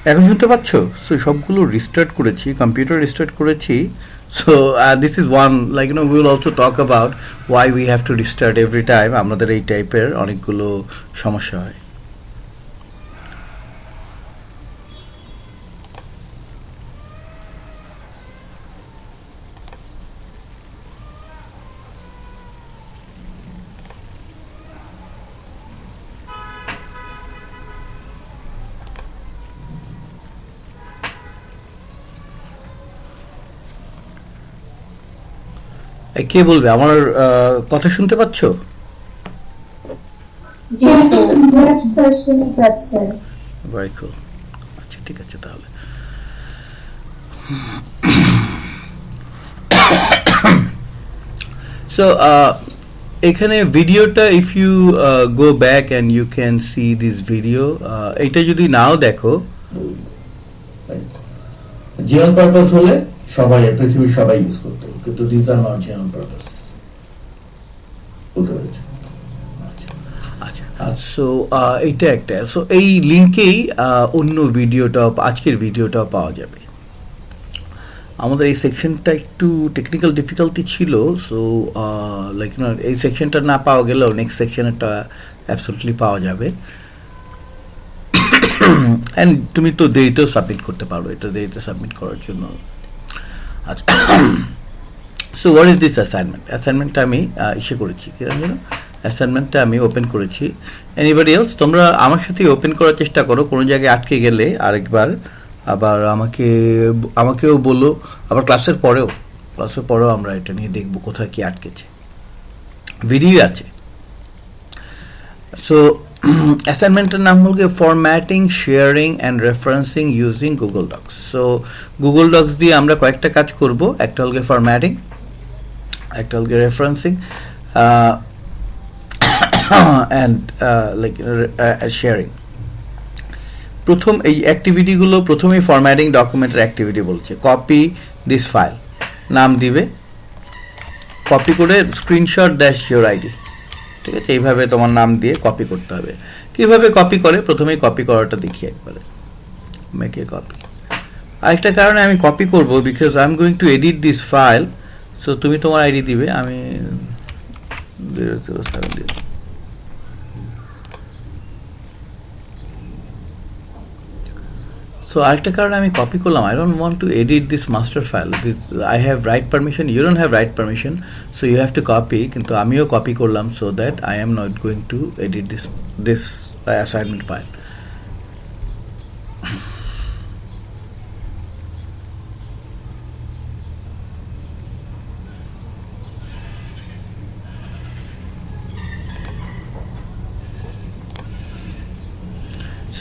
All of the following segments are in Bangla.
এখন শুনতে পাচ্ছ? সো সবগুলো রিস্টার্ট করেছি, কম্পিউটার রিস্টার্ট করেছি। So this is one, like we will also talk about why we have two restart every time. আমাদের এই টাইপের অনেকগুলো সমস্যা হয়। কে বলবে? আমার কথা শুনতে পাচ্ছ? জি স্যার, শুনতে পাচ্ছেন। Very cool. আচ্ছা, ঠিক আছে তাহলে। সো এখানে ভিডিওটা, if you go back and you can see this video, এটা যদি নাও দেখো, জেনারেল পারপাস হলে সবাই, পৃথিবীর সবাই ইউজ করতো, কিন্তু this are not general purpose. বুঝতে পেরেছো? আচ্ছা, সো এইটা একটা। সো এই লিঙ্কেই অন্য ভিডিওটা, আজকের ভিডিওটাও পাওয়া যাবে। আমাদের এই সেকশনটা একটু টেকনিক্যাল ডিফিকাল্টি ছিল, সো লাইক এই সেকশনটা না পাওয়া গেলেও নেক্সট সেকশনটা অ্যাবসলিউটলি পাওয়া যাবে। অ্যান্ড তুমি তো দেরিতেও সাবমিট করতে পারো, এটা দেরিতে সাবমিট করার জন্য। আচ্ছা, so what is this assignment? অ্যাসাইনমেন্টটা আমি ইসে করেছি, কিরকম যেন অ্যাসাইনমেন্টটা আমি ওপেন করেছি। Anybody else? তোমরা আমার সাথে ওপেন করার চেষ্টা করো, কোনো জায়গায় আটকে গেলে আরেকবার আবার আমাকেও বলো, আবার ক্লাসের পরেও আমরা এটা নিয়ে দেখবো কোথায় কি আটকেছে। ভিডিও আছে। সো অ্যাসাইনমেন্টের নাম হল formatting, sharing and referencing using Google Docs. So Google Docs দিয়ে আমরা কয়েকটা কাজ করব। একটা হল ফরম্যাটিং, একটা হল রেফারেন্সিং অ্যান্ড লাইক শেয়ারিং। প্রথম এই অ্যাক্টিভিটিগুলো, প্রথমেই ফরম্যাটিং ডকুমেন্টের অ্যাক্টিভিটি বলছে কপি দিস ফাইল, নাম দিবে, কপি করে স্ক্রিনশট ড্যাশ ইউর আইডি। ঠিক আছে, এইভাবে তোমার নাম দিয়ে কপি করতে হবে। কীভাবে কপি করে প্রথমেই কপি করাটা দেখি একবারে। মেকে কপি। আরেকটা কারণে আমি কপি করব, because I am going to edit this file. So তুমি তোমার আইডি দিবে, আমি 007 দিব। সো আরেকটা কারণে আমি কপি করলাম, I don't want to edit this master file. I have write permission, you don't have write permission, so you have to copy. কিন্তু আমিও কপি করলাম so that I am not going to edit this assignment file.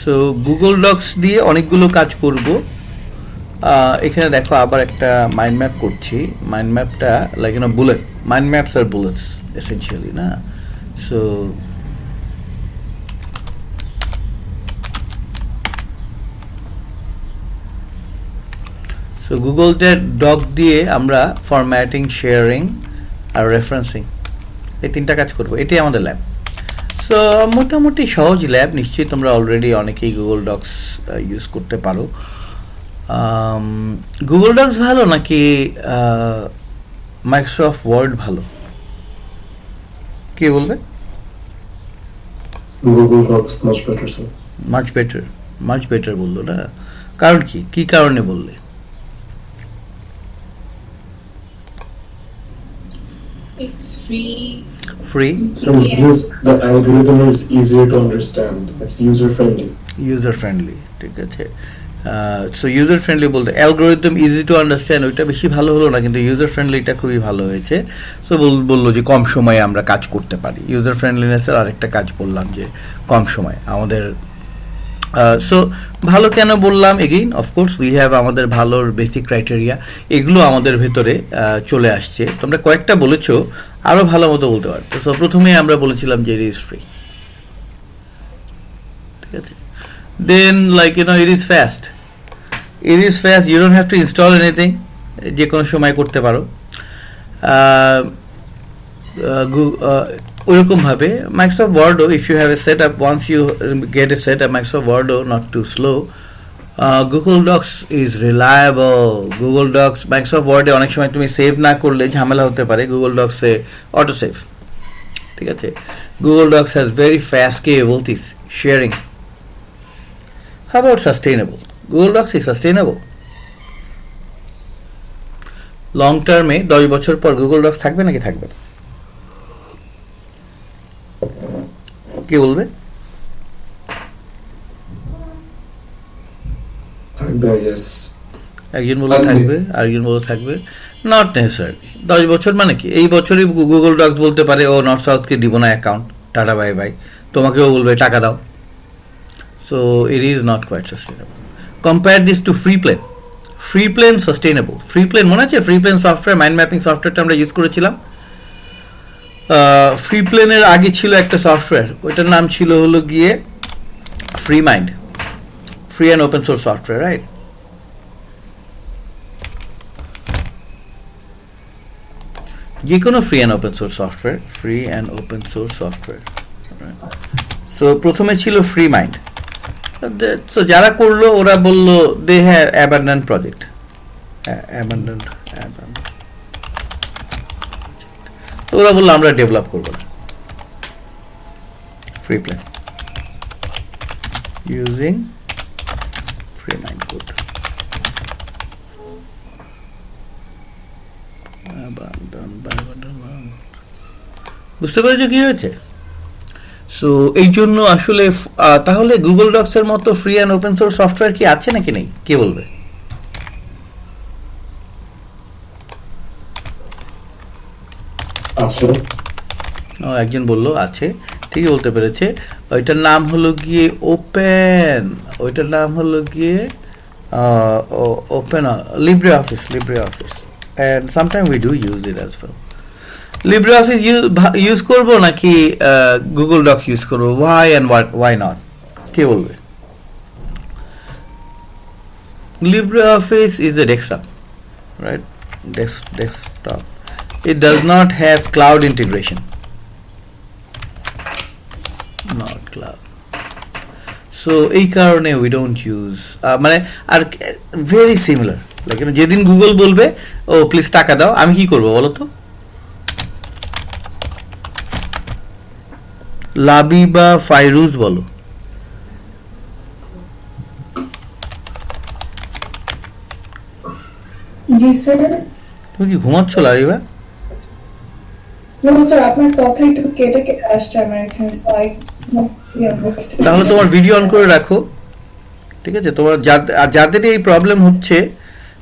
So Google Docs দিয়ে অনেকগুলো কাজ করব। এখানে দেখো আবার একটা মাইন্ড ম্যাপ করছি। মাইন্ড ম্যাপটা লাইক বুলেট, মাইন্ড ম্যাপস আর বুলেটস এসেনশিয়ালি, না? সো গুগল ডক দিয়ে আমরা ফরম্যাটিং, শেয়ারিং আর রেফারেন্সিং এই তিনটা কাজ করব। এটাই আমাদের ল্যাব। সো মোটামুটি সহজ ল্যাব। নিশ্চয়ই তোমরা অলরেডি অনেকেই গুগল ডক্স ইউজ করতে পারো। গুগল ডক্স ভালো নাকি মাইক্রোসফট ওয়ার্ড ভালো? কে বলবে? Google Docs much better, sir. Much better বললো না? কারণ কি কারণে বললে? It's free. Free, So it's just the algorithm is easier to understand. It's user friendly. User friendly. ঠিক আছে, সো ইউজার ফ্রেন্ডলি বলতে অ্যালগোরিদম ইজি টু আন্ডারস্ট্যান্ড ওইটা বেশি ভালো হলো না, কিন্তু ইউজার ফ্রেন্ডলিটা খুবই ভালো হয়েছে। সো বললো যে কম সময়ে আমরা কাজ করতে পারি। ইউজার ফ্রেন্ডলিনেসের আরেকটা কাজ বললাম যে কম সময় আমাদের। সো ভালো কেন বললাম? এগেইন অফকোর্স উই হ্যাভ আমাদের ভালোর বেসিক ক্রাইটেরিয়া, এগুলো আমাদের ভেতরে চলে আসছে। তোমরা কয়েকটা বলেছো, আরও ভালো মতো বলতে পারতো। সো প্রথমে আমরা বলেছিলাম যে ইট ইজ ফ্রি। ঠিক আছে, then like it is fast. You don't have to install anything, যে কোনো সময় করতে পারো। ওইরকমভাবে মাইক্রোসফট ওয়ার্ডও, if you have a set up, once you get a set up, Microsoft ওয়ার্ডও not too slow, Google docs is reliable. Google docs Microsoft ওয়ার্ডে অনেক সময় তুমি সেভ না করলে ঝামেলা হতে পারে, গুগল ডক্সে অটো সেভ, ঠিক আছে। Google docs has very fast capabilities sharing. How about sustainable? Google docs is sustainable. Long টার্মে 10 বছর পর গুগল ডক্স থাকবে নাকি থাকবে না? কে বলবে? Yes. একজন বলে থাকবে, আরেকজন বলে থাকবে নট নেসেসারি। 10 বছর মানে কি, এই বছরই গুগল ডক্স বলতে পারে ও নর্থ সাউথকে দিব না অ্যাকাউন্ট, টাটা বাই বাই, তোমাকেও বলবে টাকা দাও। So it is not quite sustainable. Compare this to Freeplane. Freeplane sustainable. Freeplane মনে আছে? Freeplane software, mind mapping সফটওয়্যারটা আমরা ইউজ করেছিলাম। ফ্রি প্লেনের আগে ছিল একটা সফটওয়্যার, ওইটার নাম ছিল হলো গিয়ে FreeMind, free and open source software, right? যে কোনো free and open source software, free and open source software. So প্রথমে ছিল ফ্রি মাইন্ড। সো যারা করলো ওরা বললো they have abandon project, abandon. তো ওরা বললো আমরা ডেভেলপ করবো না Freeplane using FreeMind code. বুঝতে পেরেছো কি হয়েছে? সো এই জন্য আসলে তাহলে গুগল ডক্স এর মতো free and open source software কি আছে নাকি নেই? কে বলবে? আছে। একজন বললো আছে, ঠিকই বলতে পেরেছে। ওইটার নাম হলো গিয়ে ওপেন, ওইটার নাম হলো গিয়ে open LibreOffice, LibreOffice, and sometimes we do use it as well. LibreOffice use করবো নাকি গুগল ডক্স ইউজ করবো? why and why not? কে বলবে? LibreOffice is a desktop, right? Desktop. It does not have cloud integration. Not cloud. So এই কারণে we don't use মানে আর very similar, like যেদিন গুগল বলবে ও প্লিজ টাকা দাও, আমি কি করবো বলো তো? লাবি বা ফাইরুজ বলো। জি স্যার। তুমি কি ঘুমাচ্ছ লাবিবা? না স্যার, আপনার কথা একটু কেটে কেটে আসছে আমার এখানে। তাহলে তোমার ভিডিও অন করে রাখো, ঠিক আছে? তোমার যাদের এই প্রবলেম হচ্ছে,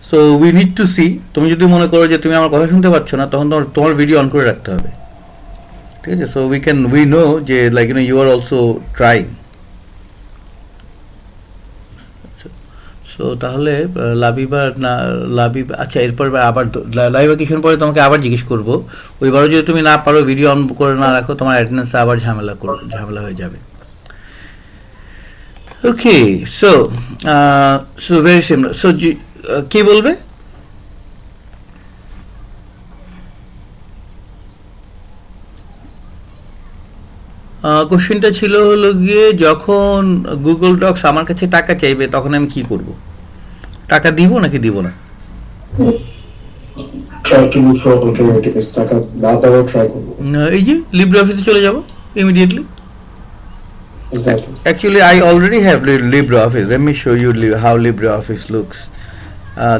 so we need to see. তুমি যদি মনে করো যে তুমি আমার কথা শুনতে পাচ্ছ না, তখন তোমার ভিডিও অন করে রাখতে হবে, ঠিক আছে? সো উই নো যে like you are also trying. So তাহলে লাবিবা আচ্ছা, এরপর আবার লাবিবা কিছুক্ষণ পরে তোমাকে আবার জিজ্ঞেস করবো। ওইবারও যদি তুমি না পারো, ভিডিও অন করে না রাখো, তোমার অ্যাটেন্ডেন্সে আবার ঝামেলা হয়ে যাবে। ওকে, সো ভেরি সিমিলার। সো কে বলবে? কোশ্চেনটা ছিল হলো গিয়ে যখন গুগল ডক্স আমার কাছে টাকা চাইবে তখন আমি কি করব? টাকা দিব নাকি দিব না? Try to look for alternatives. টাকা না দেওয়ার try করবো। এই যে LibreOffice চলে যাব immediately. Exactly. Actually, I already have LibreOffice. Let me show you how LibreOffice looks.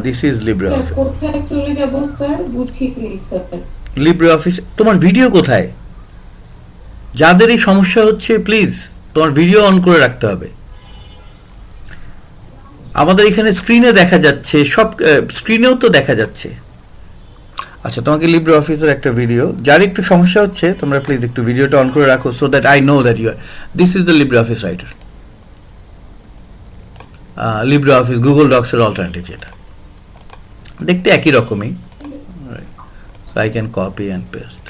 This is LibreOffice. কোথায় চলে যাব স্যার? বুঝিনি স্যার। LibreOffice, তোমার ভিডিও কোথায়? যাদের এই সমস্যা হচ্ছে প্লিজ তোমার ভিডিও অন করে রাখতে হবে। আমাদের এখানে স্ক্রিনে দেখা যাচ্ছে, সব স্ক্রিনেও তো দেখা যাচ্ছে। আচ্ছা, তোমাকে LibreOffice-এর একটা ভিডিও, যার একটু সমস্যা হচ্ছে তোমরা প্লিজ একটু ভিডিওটা অন করে রাখো, so that I know that you are this is the LibreOffice writer. LibreOffice Google ডক্সের অল্টারনেটিভ, যেটা দেখতে একই রকমই। So I can copy and paste.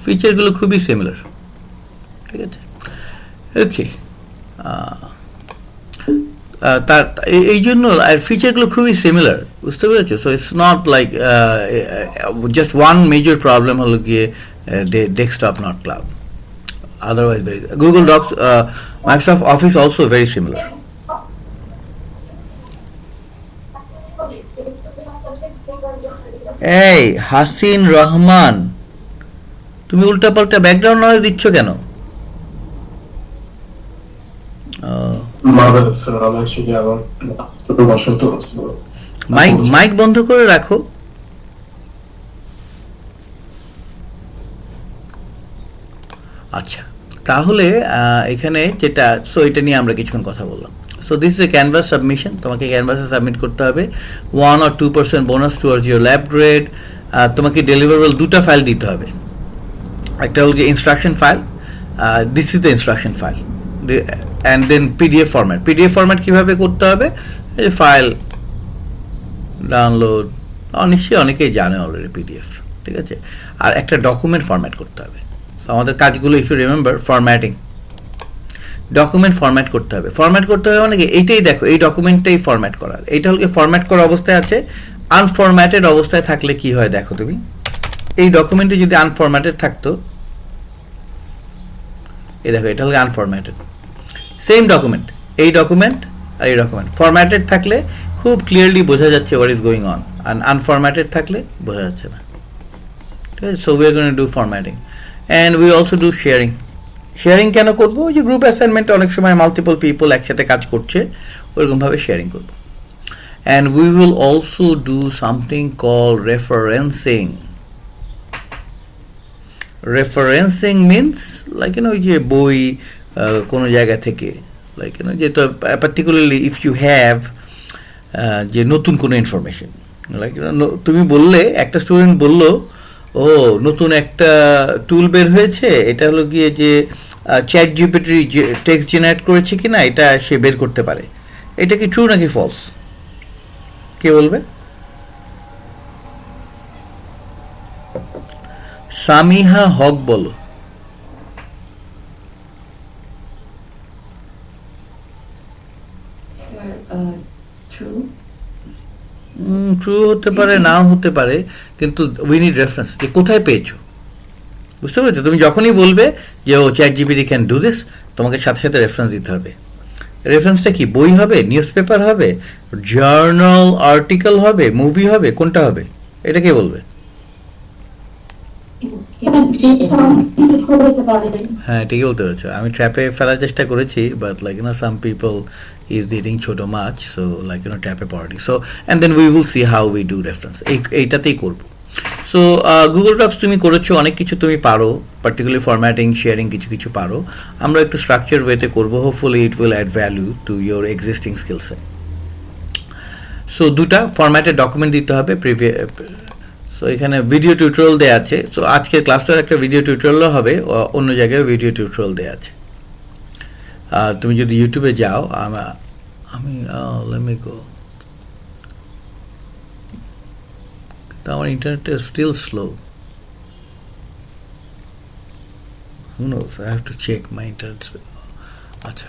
ফিচারগুলো খুবই সিমিলার, ঠিক আছে? ওকে, তার এই জন্য ফিচারগুলো খুবই সিমিলার, বুঝতে পেরেছো? So it's not like just one major problem হলো গিয়ে desktop not cloud. otherwise very Google Docs, Microsoft Office also very similar. এই হাসিন রহমান, তুমি উল্টাপাল্টা ব্যাকগ্রাউন্ড নয়েজ দিচ্ছ কেন? My bad, sir. I'm actually out. তো বাসা তো আছে। মাইক বন্ধ করে রাখো। আচ্ছা, তাহলে এখানে যেটা, সো এটা নিয়ে আমরা কিছুক্ষণ কথা বললাম। So this is a canvas submission, তোমাকে ক্যানভাসে সাবমিট করতে হবে। 1 or 2% bonus towards your lab grade. তোমাকে ডেলিভারেবল দুটা ফাইল দিতে হবে, একটা হলো instruction file, this is the instruction file, and then PDF format. PDF format কীভাবে করতে হবে, এই ফাইল ডাউনলোড, নিশ্চয়ই অনেকেই জানে অলরেডি পিডিএফ, ঠিক আছে। আর একটা ডকুমেন্ট ফরম্যাট করতে হবে। তো আমাদের কাজগুলো, if you remember, formatting, document format করতে হবে। ফরম্যাট করতে হবে মানে কি, এইটাই দেখো, এই ডকুমেন্টটাই ফরম্যাট করার, এইটা হলো ফরম্যাট করা অবস্থায় আছে। আনফরম্যাটেড অবস্থায় থাকলে কি হয় দেখো তুমি, এই ডকুমেন্টে যদি আনফরম্যাটেড থাকতো, এই দেখো এটা হলো আনফরম্যাটেড, সেম ডকুমেন্ট, এই ডকুমেন্ট আর এই ডকুমেন্ট। ফরম্যাটেড থাকলে খুব ক্লিয়ারলি বোঝা যাচ্ছে হোয়াট ইজ গোয়িং অন, আর আনফরম্যাটেড থাকলে বোঝা যাচ্ছে না, ঠিক আছে। So we are going to do formatting and we also do sharing. Sharing কেন করবো, ওই যে গ্রুপ অ্যাসাইনমেন্টে অনেক সময় মাল্টিপল পিপল একসাথে কাজ করছে, ওইরকমভাবে শেয়ারিং করবো। And we will also do something call referencing. Referencing means like ওই যে বই কোনো জায়গা থেকে, লাইক যেহেতু পার্টিকুলারলি ইফ ইউ হ্যাভ যে নতুন কোনো ইনফরমেশন, লাইক তুমি বললে, একটা স্টুডেন্ট বললো, ও নতুন একটা টুল বের হয়েছে, এটা হলো গিয়ে যে চ্যাট জিপিটি টেক্সট জেনারেট করেছে কিনা এটা সে বের করতে পারে, এটা কি ট্রু নাকি ফলস, কে বলবে? সামিহা হক বলো। ট্রু হতে পারে, নাও হতে পারে, কিন্তু উই নিড রেফারেন্স, যে কোথায় পেয়েছো, বুঝতে পেরেছো? তুমি যখনই বলবে যে ও chat GPT can do this, তোমাকে সাথে সাথে রেফারেন্স দিতে হবে। রেফারেন্সটা কি, বই হবে, নিউজ পেপার হবে, জার্নাল আর্টিকেল হবে, মুভি হবে, কোনটা হবে, এটা কে বলবে? হ্যাঁ, ঠিকই বলতে পেরেছো। আমি ট্র্যাপে ফেলার চেষ্টা করেছি, but like some people is feeding ছোট মাছ, সো লাইক ট্র্যাপে পড়াটি। So and then we will see how we do reference, এইটাতেই করবো। সো গুগল ডক্স তুমি করেছো, অনেক কিছু তুমি পারো, পার্টিকুলারলি ফরম্যাটিং, শেয়ারিং কিছু কিছু পারো। আমরা একটু স্ট্রাকচার ওয়েতে করবো, hopefully it will add value to your existing স্কিলসে। সো দুটা ফরম্যাটের ডকুমেন্ট দিতে হবে। সো এখানে ভিডিও টিউটোরিয়াল দেওয়া আছে। সো আজকের ক্লাসটার একটা ভিডিও টিউটোরিয়ালও হবে, অন্য জায়গায় ভিডিও টিউটোরিয়াল দেওয়া আছে। তুমি যদি ইউটিউবে যাও, আমি let me go, আমার internet still slow, who knows, I have to check my internet. আচ্ছা,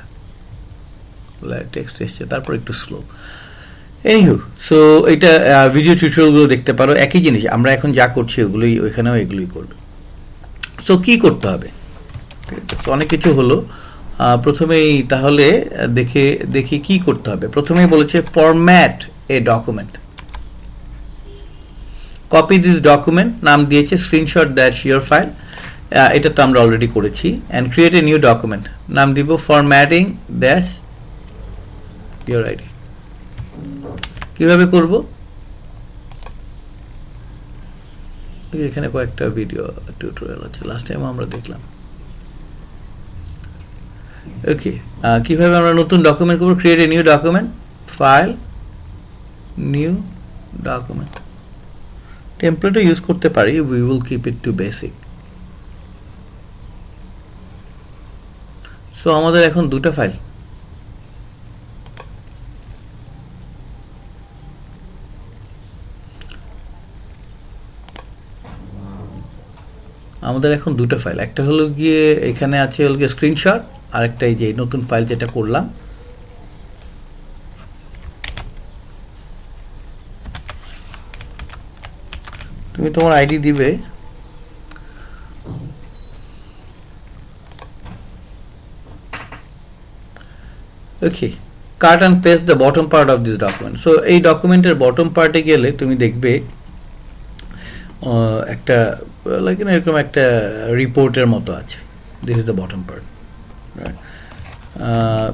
টেক্সট এসছে, তারপর একটু স্লো। এনিহু, সো এটা ভিডিও টিউটোরিয়ালগুলো দেখতে পারো, একই জিনিস আমরা এখন যা করছি ওগুলোই ওইখানেও এগুলোই করবে। সো কি করতে হবে, অনেক কিছু হলো। প্রথমেই তাহলে দেখি কি করতে হবে। প্রথমেই বলেছে format A document, copy this document, নাম দিয়েছে স্ক্রিনশট দ্যাট ইয়োর ফাইল, এটা তো আমরা অলরেডি করেছি। And create a new document, নাম দিব ফরম্যাটিং ড্যাশ ইয়োর আইডি। কিভাবে করব, এখানে কয়েকটা ভিডিও টিউটোরিয়াল আছে, লাস্ট টাইম আমরা দেখলাম। ওকে, কিভাবে আমরা নতুন ডকুমেন্ট করব, create a new document, file, new document. টেমপ্লেটও ইউজ করতে পারি, we will keep it to basic. So আমাদের এখন দুটো ফাইল, একটা হলো গিয়ে এখানে আছে হলো গিয়ে স্ক্রিনশট, আর একটা এই যে নতুন ফাইল যেটা করলাম। তুমি তোমার আইডি দিবে, okay, cut and paste the bottom part of this document. So এই ডকুমেন্টের বটম পার্টে গেলে তুমি দেখবে একটা লাইক এরকম একটা রিপোর্টের মতো আছে। This is the bottom part.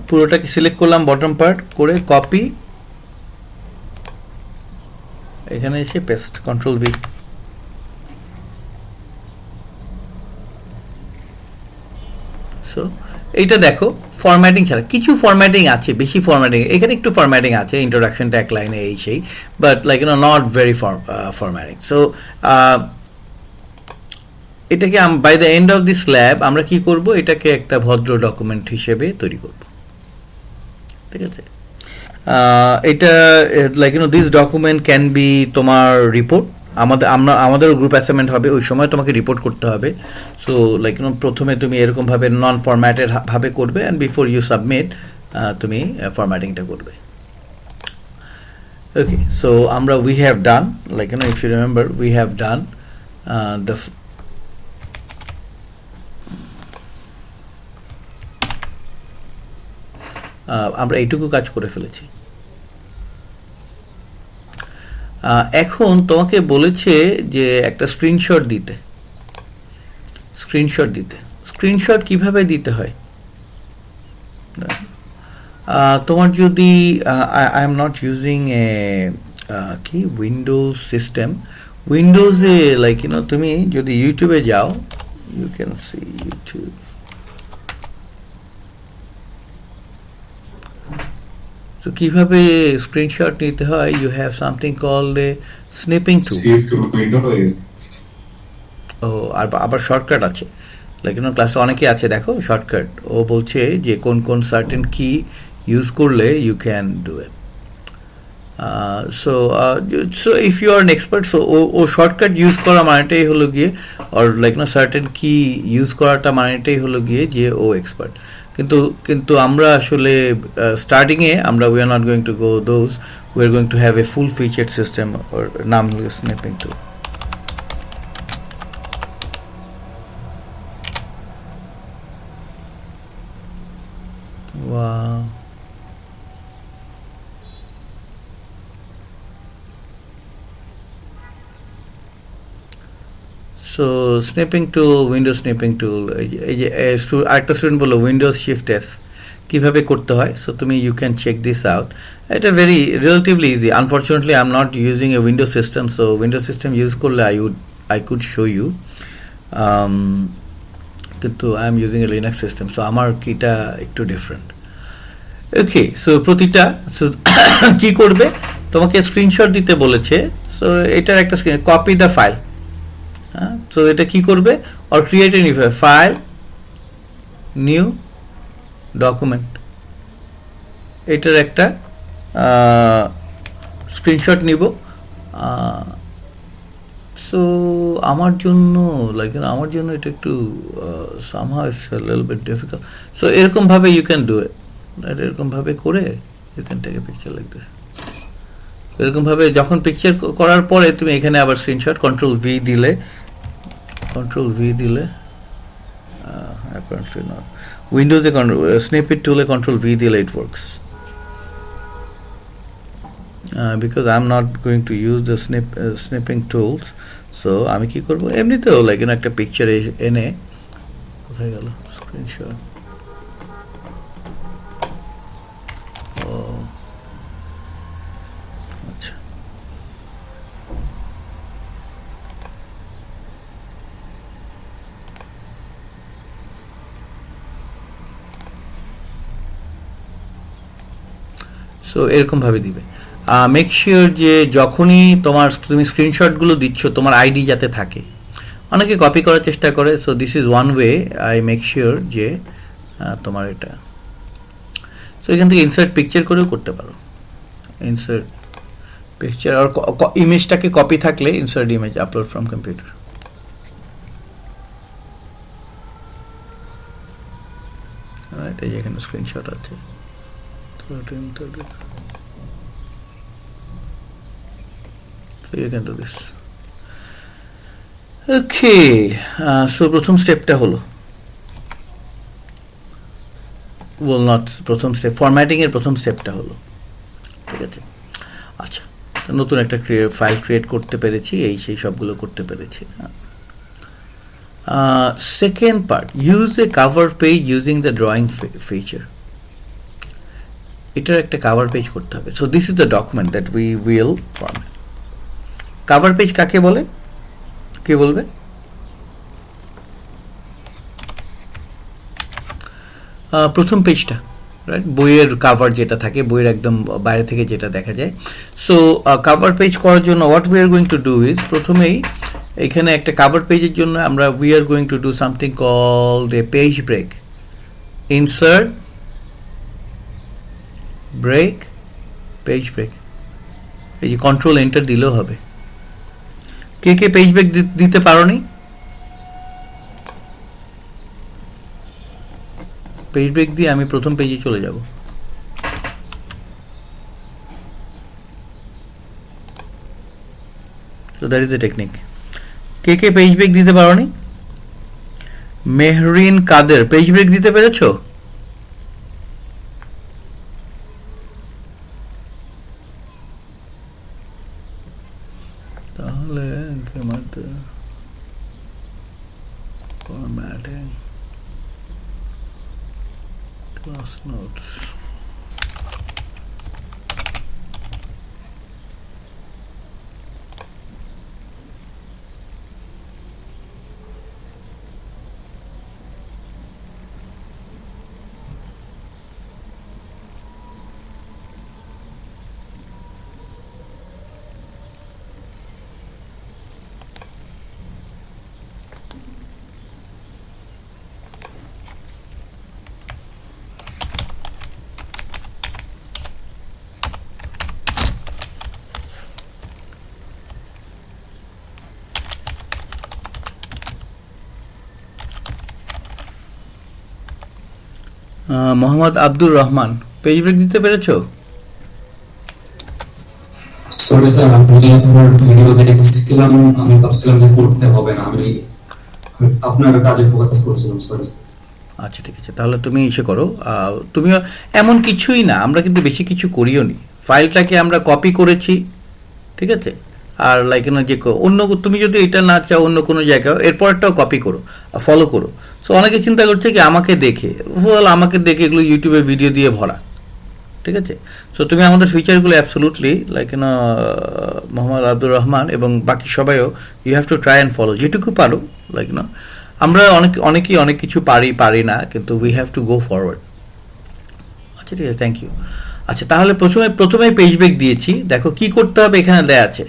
পুরোটাকে সিলেক্ট করলাম বটম পার্ট করে, কপি, এখানে এসে পেস্ট, কন্ট্রোল ভি। সো এইটা দেখো ফরম্যাটিং ছাড়া, কিছু ফরম্যাটিং আছে, বেশি ফরম্যাটিং, এখানে একটু ফরম্যাটিং আছে, ইন্ট্রোডাকশনটা এক লাইনে এই সেই, but like not very formatting. So এটাকে by the end of this lab আমরা কি করব, এটাকে একটা ভদ্র ডকুমেন্ট হিসেবে তৈরি করব। ঠিক আছে, এটা like this document can be তোমার রিপোর্ট। আমাদের গ্রুপ অ্যাসাইনমেন্ট হবে, ওই সময় তোমাকে রিপোর্ট করতে হবে। সো লাইক প্রথমে তুমি এরকমভাবে নন ফরম্যাটেড ভাবে করবে, অ্যান্ড বিফোর ইউ সাবমিট তুমি ফরম্যাটিংটা করবে। ওকে, সো আমরা we have done, like if you remember we have done the আমরা এইটুকু কাজ করে ফেলেছি। এখন তোমাকে বলেছে যে একটা স্ক্রিনশট দিতে। স্ক্রিনশট কিভাবে দিতে হয়? তোমার যদি I am not using a কি উইন্ডোজ সিস্টেম, উইন্ডোজে লাইক তুমি যদি ইউটিউবে যাও, you can see YouTube. So কিভাবে স্ক্রিনশট নিতে হয়, you have something called a snipping tool. ও আবার শর্টকাট আছে, লাইক ক্লাসে অনেকে আছে দেখো শর্টকাট, ও বলছে যে কোন কোন সার্টেন কি ইউজ করলে you can do it. So if you are an expert, so ও শর্টকাট ইউজ করা মানেটাই হলো গিয়ে, or like certain key use করাটা মানেটাই হলো গিয়ে যে ও এক্সপার্ট। কিন্তু আমরা আসলে স্টার্টিংয়ে আমরা we are not going to go those, we are going to have a full featured system, ওর নাম হলো snipping tool. Wow. So snipping tool, windows snipping tool, এই যে আরেকটা স্টুডেন্ট বললো উইন্ডোজ শিফট এস কীভাবে করতে হয়। সো তুমি you can check this out, এটা very relatively easy. Unfortunately I am not using a windows system, so windows system use করলে আই কুড শো ইউ, কিন্তু I am using a Linux system, so আমার কিটা একটু ডিফারেন্ট। ওকে, সো প্রতিটা কি করবে, তোমাকে স্ক্রিনশট দিতে বলেছে। সো এটার একটা কপি দ্য ফাইল। হ্যাঁ, সো এটা কি করবে, or create a new file, new document, এটার একটা স্ক্রিনশট নিব। সো আমার জন্য এটা একটু somehow it's a little bit difficult. So এরকমভাবে ইউ ক্যান ডু ইট, এরকমভাবে করে you can take a picture like this. এরকমভাবে যখন পিকচার করার পরে তুমি এখানে আবার স্ক্রিনশট কন্ট্রোল ভি দিলে apparently not, উইন্ডোজে স্নিপেট টুলে কন্ট্রোল ভি দিলে it works, because I'm not going to use the snipping tools. So আমি কি করব, এমনিতেও লাইক একটা পিকচার এনে, কোথায় গেল স্ক্রিনশট, আচ্ছা সো এরকমভাবে দিবে। মেক শিওর যে যখনই তুমি স্ক্রিনশটগুলো দিচ্ছ তোমার আইডি যাতে থাকে। অনেকে কপি করার চেষ্টা করে, so this is one way I make sure যে তোমার এটা। সো এখান থেকে ইনসার্ট পিকচার করেও করতে পারো, ইনসার্ট পিকচার, আর ইমেজটাকে কপি থাকলে insert image, upload from computer. এই যে এখানে স্ক্রিনশট আছে, so you can do this. Okay, so প্রথম স্টেপটা হলো উইল নট, প্রথম স্টেপ ফরম্যাটিংয়ের প্রথম স্টেপটা হলো, ঠিক আছে। আচ্ছা, তো নতুন একটা ফাইল ক্রিয়েট করতে পেরেছি, এই সেই সবগুলো করতে পেরেছি। Second part, use a cover page using the drawing feature. এটার একটা কাভার পেজ করতে হবে। So this is the document that we will format. Cover page কাকে বলে, কে বলবে? প্রথম পেজটা, রাইট, বইয়ের কাভার যেটা থাকে, বইয়ের একদম বাইরে থেকে যেটা দেখা যায়। সো কাভার পেজ করার জন্য what we are going to do is, প্রথমেই এখানে একটা কাভার পেজের জন্য আমরা we are going to do something called a page break. Insert break, page break, এই যে কন্ট্রোল এন্টার দিলেও হবে। কে কে পেজ ব্রেক দিতে পারো নি? পেজ ব্রেক দিয়ে আমি প্রথম পেজে চলে যাব। So that is a technique. কে কে পেজ ব্রেক দিতে পারো নি? মেহরিন কাদের, পেজ ব্রেক দিতে পেরেছো? তাহলে formatting class notes, Mohammad Abdur Rahman, page break দিতে পেরেছো? সরি স্যার, আপনি আপনার ভিডিও দেখছিলাম, আমি ভাবছিলাম যে করতে হবে না, আমি আপনার কাজে ফোকাস করছিলাম। Sorry sir. আচ্ছা, ঠিক আছে, তাহলে তুমি ইসে করো। তুমিও এমন কিছুই না, আমরা কিন্তু বেশি কিছু করিও নি, ফাইলটাকে আমরা কপি করেছি, ঠিক আছে। আর লাইক না যে অন্য, তুমি যদি এটা না চাও অন্য কোনো জায়গায়, এরপরটাও কপি করো, ফলো করো। সো অনেকে চিন্তা করছে কি আমাকে দেখে, আমাকে দেখে এগুলো ইউটিউবে ভিডিও দিয়ে ভরা, ঠিক আছে। সো তুমি আমাদের ফিচারগুলো অ্যাবসলুটলি লাইক মোহাম্মদ আব্দুর রহমান এবং বাকি সবাইও you have to try and follow, যেটুকু পারো। লাইক আমরা অনেকেই অনেক কিছু পারি না, কিন্তু we have to go forward. আচ্ছা, ঠিক আছে, থ্যাংক ইউ। আচ্ছা, তাহলে প্রথমে পেজ ব্রেক দিয়েছি, দেখো কি করতে হবে এখানে দেয়া আছে।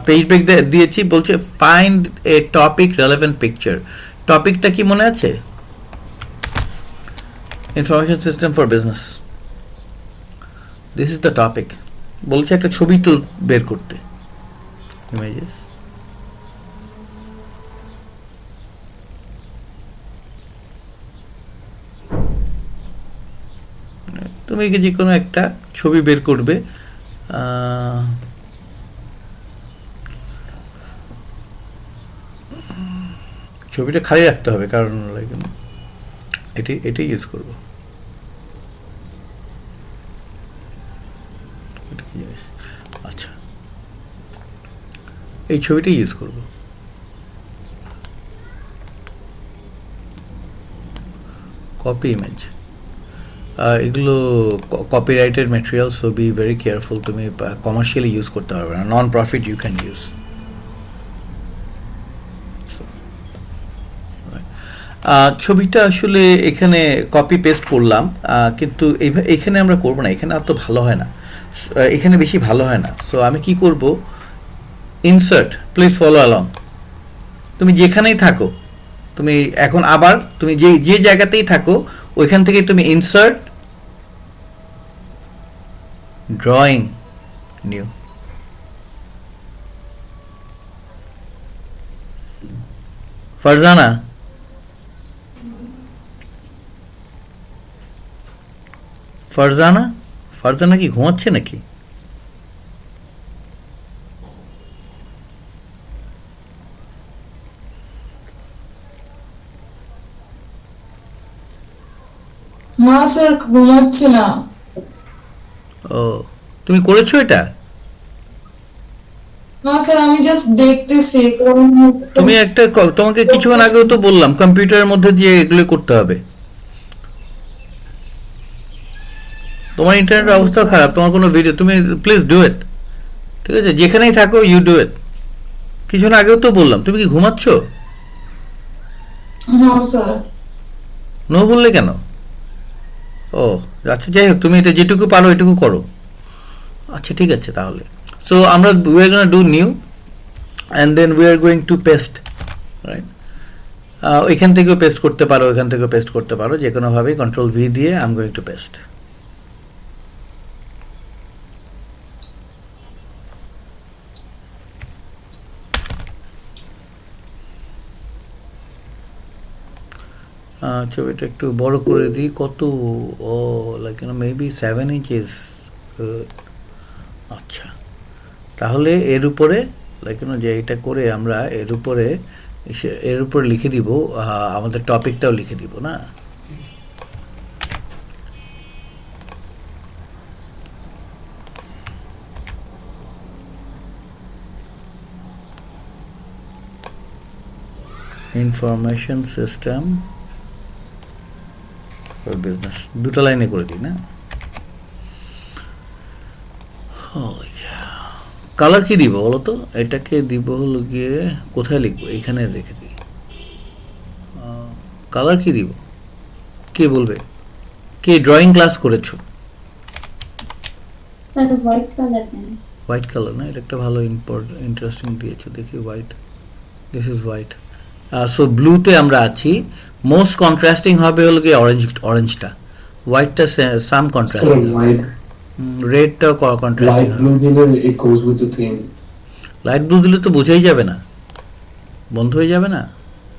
পেজ ব্রেক দিয়েছি, বলছে find a topic relevant picture. টপিকটা কি মনে আছে? Information system for business, this is the topic. বলছে একটা ছবি তো বের করতে, ইমেজেস। তুমি যে কোনো একটা ছবি বের করবে, ছবিটা খালি রাখতে হবে, কারণ এটাই ইউজ করবো। আচ্ছা, এই ছবিটাই ইউজ করবো। কপি ইমেজ, এগুলো copyrighted material, so be very careful. তুমি কমার্শিয়ালি ইউজ করতে পারবে না, non profit you can use. ছবিটা আসলে এখানে কপি পেস্ট করলাম, কিন্তু এখানে আমরা করবো না, এখানে আর তো ভালো হয় না, এখানে বেশি ভালো হয় না। সো আমি কি করব, ইনসার্ট, প্লিজ ফলো অ্যালং। তুমি যেখানেই থাকো, তুমি এখন আবার তুমি যে জায়গাতেই থাকো, ওইখান থেকে তুমি insert, drawing, new. Farzana, Farzana কি ঘুমাচ্ছে নাকি? মা স্যার ঘুমাচ্ছে না। ও, তুমি করেছো এটা? না স্যার, আমি জাস্ট দেখতেছি তুমি একটা তোমাকে কিছুক্ষণ আগেও তো বললাম কম্পিউটারের মধ্যে দিয়ে এগুলো করতে হবে। তোমার ইন্টারনেট অবস্থা খারাপ, তোমার কোনো ভিডিও, তুমি প্লিজ ডু ইট, ঠিক আছে? যেখানেই থাকো ইউ ডু ইট। কিছুক্ষণ আগেও তো বললাম, তুমি কি ঘুমাচ্ছ? হ্যাঁ স্যার। নো বললে কেন? ও আচ্ছা, যাই হোক, তুমি এটা যেটুকু পারো এটুকু করো। আচ্ছা ঠিক আছে তাহলে। সো আমরা we are gonna do new and then we are going to paste, right? এখান থেকেও পেস্ট করতে পারো, এখান থেকেও পেস্ট করতে পারো, যে কোনোভাবেই কন্ট্রোল ভি দিয়ে I am going to paste. ছবিটা একটু বড় করে দিই। কত? Oh like maybe 7 inches। আচ্ছা, তাহলে এর উপরে লাইক যে এটা করে আমরা এর উপরে লিখে দিব আমাদের টপিকটাও লিখে দিব না? ইনফরমেশন সিস্টেম ফর বিজনেস, দুটো লাইনে করে দিই না? কালার কি দিব বলো তো? এটাকে দিব হলো গিয়ে, কোথায় লিখবো? এখানে রেখে দিই। কালার কি দিব? কে বলবে? কে ড্রয়িং ক্লাস করেছো? হোয়াইট কালার দেন। হোয়াইট কালার না, এটা একটা ভালো ইন্টারেস্টিং দিয়েছো, দেখি white. This is white. So ব্লুতে আমরা আছি, মোস্ট কন্ট্রাস্টিং হবে হলো গিয়ে অরেঞ্জটা, হোয়াইটটা সাম So কন্ট্রাস্টিং, light রেডটা কন্ট্রাস্টিং light blue দিলে it goes with the theme. Light blue দিলে তো বোঝাই যাবে না, বন্ধ হয়ে যাবে না।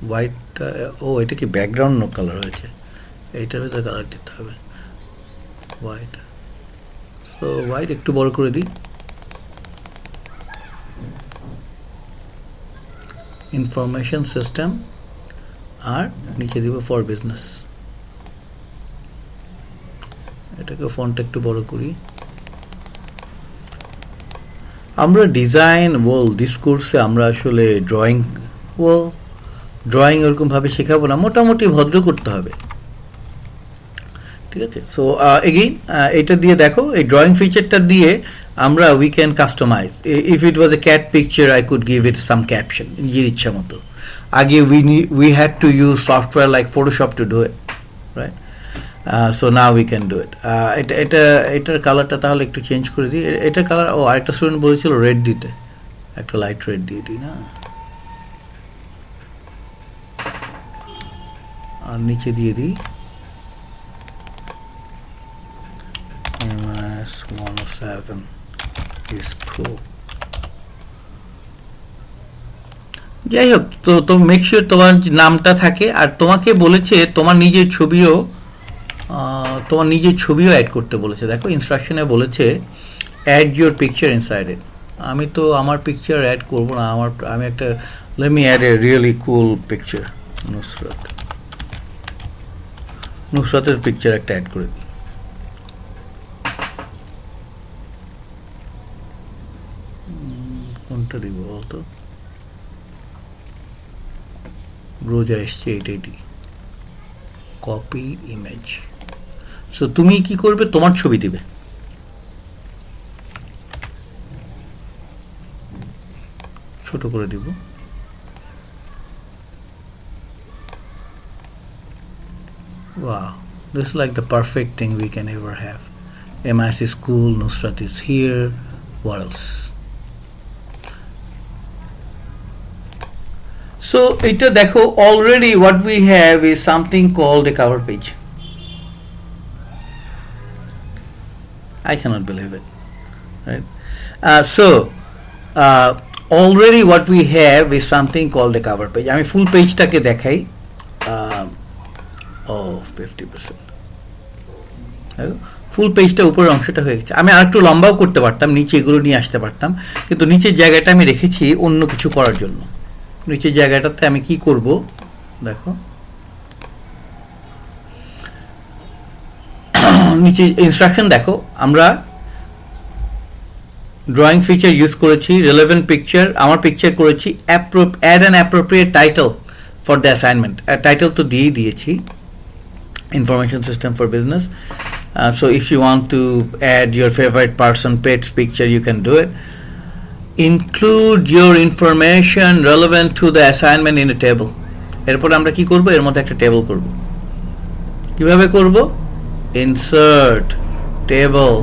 হোয়াইটটা, ও এটা কি ব্যাকগ্রাউন্ড কালার হয়েছে, এইটার ভিতরে কালার দিতে হবে হোয়াইট। তো হোয়াইট একটু বড় করে দিই। ইনফরমেশন সিস্টেম, আর নিচে দিব ফর বিজনেস। এটাকে ফন্টটা একটু বড় করি। আমরা ডিজাইন ডিসকোর্সে আমরা আসলে ড্রয়িং ওরকম ভাবে শেখাবো না, মোটামুটি ভদ্র করতে হবে, ঠিক আছে? সো এগেইন এটা দিয়ে দেখো, এই ড্রয়িং ফিচারটা দিয়ে আমরা we can customize. If it was a cat picture I could give it some caption নিজের ইচ্ছা মতো। আগে we had to use software like Photoshop to do it, right? So now we can do it. এটার কালারটা তাহলে একটু চেঞ্জ করে দিই। এটার কালার, ও আরেকটা স্টুডেন্ট বলেছিল রেড দিতে, একটা লাইট রেড দিয়ে দিই না? আর নিচে দিয়ে দিই MS-107 is cool. যাই হোক, তো মেক শিওর তোমার নামটা থাকে, আর তোমাকে বলেছে তোমার নিজের ছবিও অ্যাড করতে বলেছে। দেখো ইনস্ট্রাকশনে বলেছে add your picture inside it. আমি তো আমার পিকচার অ্যাড করবো না, আমি একটা let me add a really cool picture. নুসরাতের পিকচার একটা অ্যাড করে দিই। কোনটা দিব বলতো? রোজা এসছে, এটাই কপি ইমেজ। সো তুমি কি করবে? তোমার ছবি দিবে, ছোট করে দিব। Wow, this is like the perfect thing we can ever have. MIS is cool, Nusrat is here, what else? So এটা দেখো, already what we have is something called a cover page. I cannot believe it, right? Already what we have is something called a cover page. আমি ফুল পেজটাকে দেখাই। 50%, ফুল পেজটা উপরের অংশটা হয়ে গেছে। আমি আর একটু লম্বাও করতে পারতাম, নিচে এগুলো নিয়ে আসতে পারতাম, কিন্তু নিচের জায়গাটা আমি রেখেছি অন্য কিছু করার জন্য। নিচের জায়গাটাতে আমি কি করব দেখো, নিচে ইনস্ট্রাকশন দেখো, আমরা ড্রয়িং ফিচার ইউজ করেছি, রিলেভেন্ট পিকচার, আমার পিকচার করেছি, add an appropriate title for the assignment. Title তো দিয়েই দিয়েছি, information system for business. So if you want to add your favorite person, pet's picture, you can do it. Include your information relevant to the assignment in a table. এরপর আমরা কি করব, এর মধ্যে একটা টেবিল করব। কিভাবে করব? Insert table.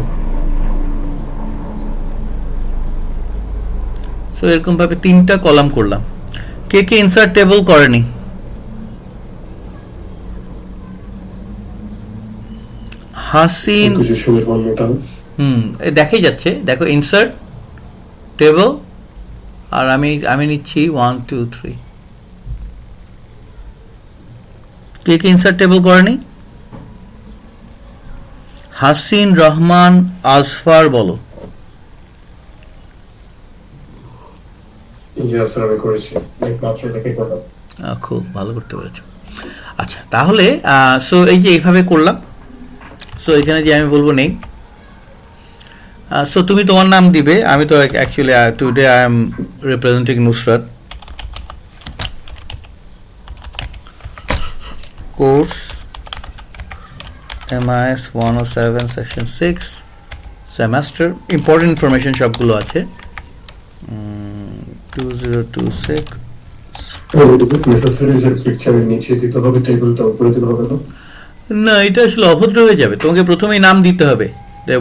সো এরকম ভাবে 3টা কলাম করলাম। কে কে ইনসার্ট টেবল করেনি? Hasin, Could you show it one more time? দেখাই যাচ্ছে, দেখো ইনসার্ট টেবল, আর আমি নিচ্ছি 1 2 3। কে কে ইনসার্ট টেবল করেনি? হাসিন, রহমান, আসফার বলো। Yes, sir, আমি করেছি। Like মাত্র এটাকে করলাম। খুব ভালো করতে পেরেছো। আচ্ছা, তাহলে সো এই যে এইভাবে করলাম। সো এখানে যে আমি বলবো নেই, সো তুমি তোমার নাম দিবে। আমি তো actually today I am representing Nusrat. Course MIS 107 section 6 semester, important information সবগুলো আছে। 2026। Is it necessary যে পিকচারের নিচে দিতে হবে টেবিলটা, উপরে দিতে হবে না? না, এটা আসলে অভদ্র হয়ে যাবে। তোমাকে প্রথমেই নাম দিতে হবে,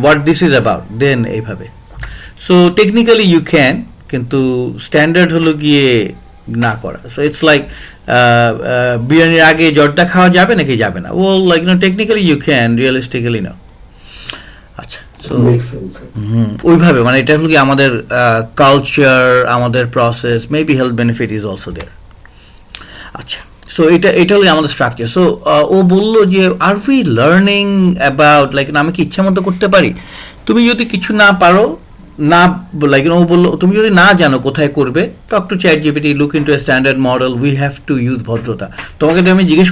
হোয়াট দিস ইজ অ্যাবাউট, দেন এইভাবে। সো টেকনিক্যালি ইউ ক্যান, কিন্তু স্ট্যান্ডার্ড হলো গিয়ে না করা। সো ইটস লাইক বিরিয়ানির আগে জর্দা খাওয়া যাবে নাকি যাবে না? ও like technically you can, realistically না। আচ্ছা, সো Makes sense. ওইভাবে মানে এটা হলো কি আমাদের কালচার, আমাদের process, maybe health benefit is also there. আচ্ছা, সো এটা হলো আমাদের স্ট্রাকচার। সো ও বললো যে আর উই লার্নিং অ্যাবাউট, লাইক আমি কি ইচ্ছা মতো করতে পারি? তুমি যদি কিছু না পারো, না লাইক ও বললো তুমি যদি না জানো কোথায় করবে, talk to ChatGPT, look into a standard model, we have to use ভদ্রতা। তোমাকে যদি আমি জিজ্ঞেস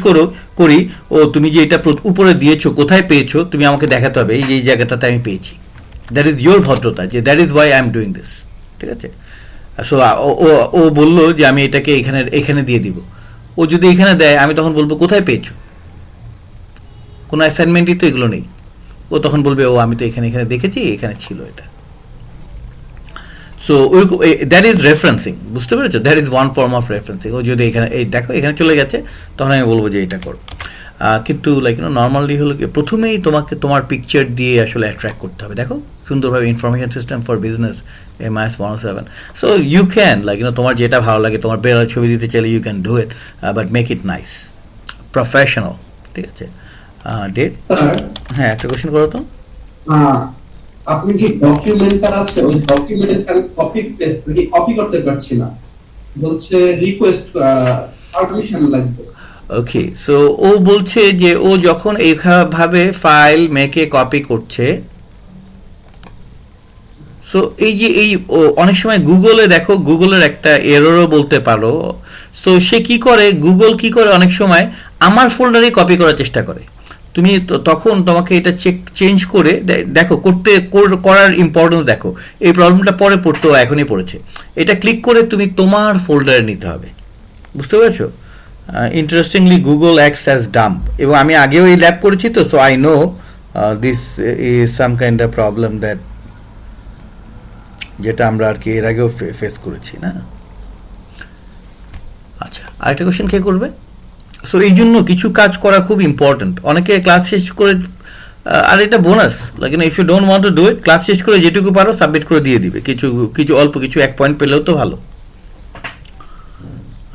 করি ও তুমি যে এটা উপরে দিয়েছো কোথায় পেয়েছো, তুমি আমাকে দেখাতে হবে এই যে এই জায়গাটাতে আমি পেয়েছি। দ্যাট ইজ ইয়োর ভদ্রতা, যে that is Y I am doing this. ঠিক আছে? সো ও বললো যে আমি এটাকে এখানে দিয়ে দিব। ও যদি এখানে দেয়, আমি তখন বলবো কোথায় পেয়েছো? কোনো অ্যাসাইনমেন্টই তো এগুলো নেই। ও তখন বলবে ও আমি তো এখানে দেখেছি, এখানে ছিল এটা। সো দ্যাট ইজ রেফারেন্সিং, বুঝতে পেরেছো? That is one form of referencing. ও যদি এখানে এই দেখো এখানে চলে গেছে, তখন আমি বলবো যে এটা করো। কিন্তু লাইক নর্মালি হলো কি প্রথমেই তোমাকে তোমার পিকচার দিয়ে আসলে অ্যাট্রাক্ট করতে হবে। দেখো সুন্দরভাবে information system for business MIS 107। So you can like তোমার যেটা ভালো লাগে, তোমার বেড়ার ছবি দিতে চাইলে you can do it, but make it nice, professional. ঠিক আছে? ডেট, স্যার, হ্যাঁ একটা কোশ্চেন করো তো। আপনি যে ডকুমেন্টটা আছে ওই ডকুমেন্টটা কপি করতে পারছি না, বলছে রিকোয়েস্ট পারমিশন লাগবে। ওকে, সো ও বলছে যে ও যখন এইভাবে ফাইল মেকে কপি করছে, সো এই যে অনেক সময় গুগলে দেখো, গুগলের একটা এররও বলতে পারো। সো সে কি করে, গুগল কি করে অনেক সময় আমার ফোল্ডারে কপি করার চেষ্টা করে। তুমি তখন তোমাকে এটা চেঞ্জ করে দেখো, করার ইম্পর্টেন্স দেখো। এই প্রবলেমটা পরে পড়তো, এখনই পড়েছে। এটা ক্লিক করে তুমি তোমার ফোল্ডারে নিতে হবে, বুঝতে পেরেছো? Interestingly Google acts as dump, এবং আমি আগেও এই ল্যাব করেছি তো, so I know this is some kind of problem that, যেটা আমরা আর কি এর আগেও ফেস করেছি না। আচ্ছা, আরেকটা কোশ্চেন কে করবে? সো এই জন্য কিছু কাজ করা খুব ইম্পর্টেন্ট। অনেকে ক্লাস শেষ করে, আর এটা bonus, like if you don't want to do it, class শেষ করে যেটুকু পারো সাবমিট করে দিয়ে দিবে। কিছু অল্প কিছু 1 পয়েন্ট পেলেও তো ভালো।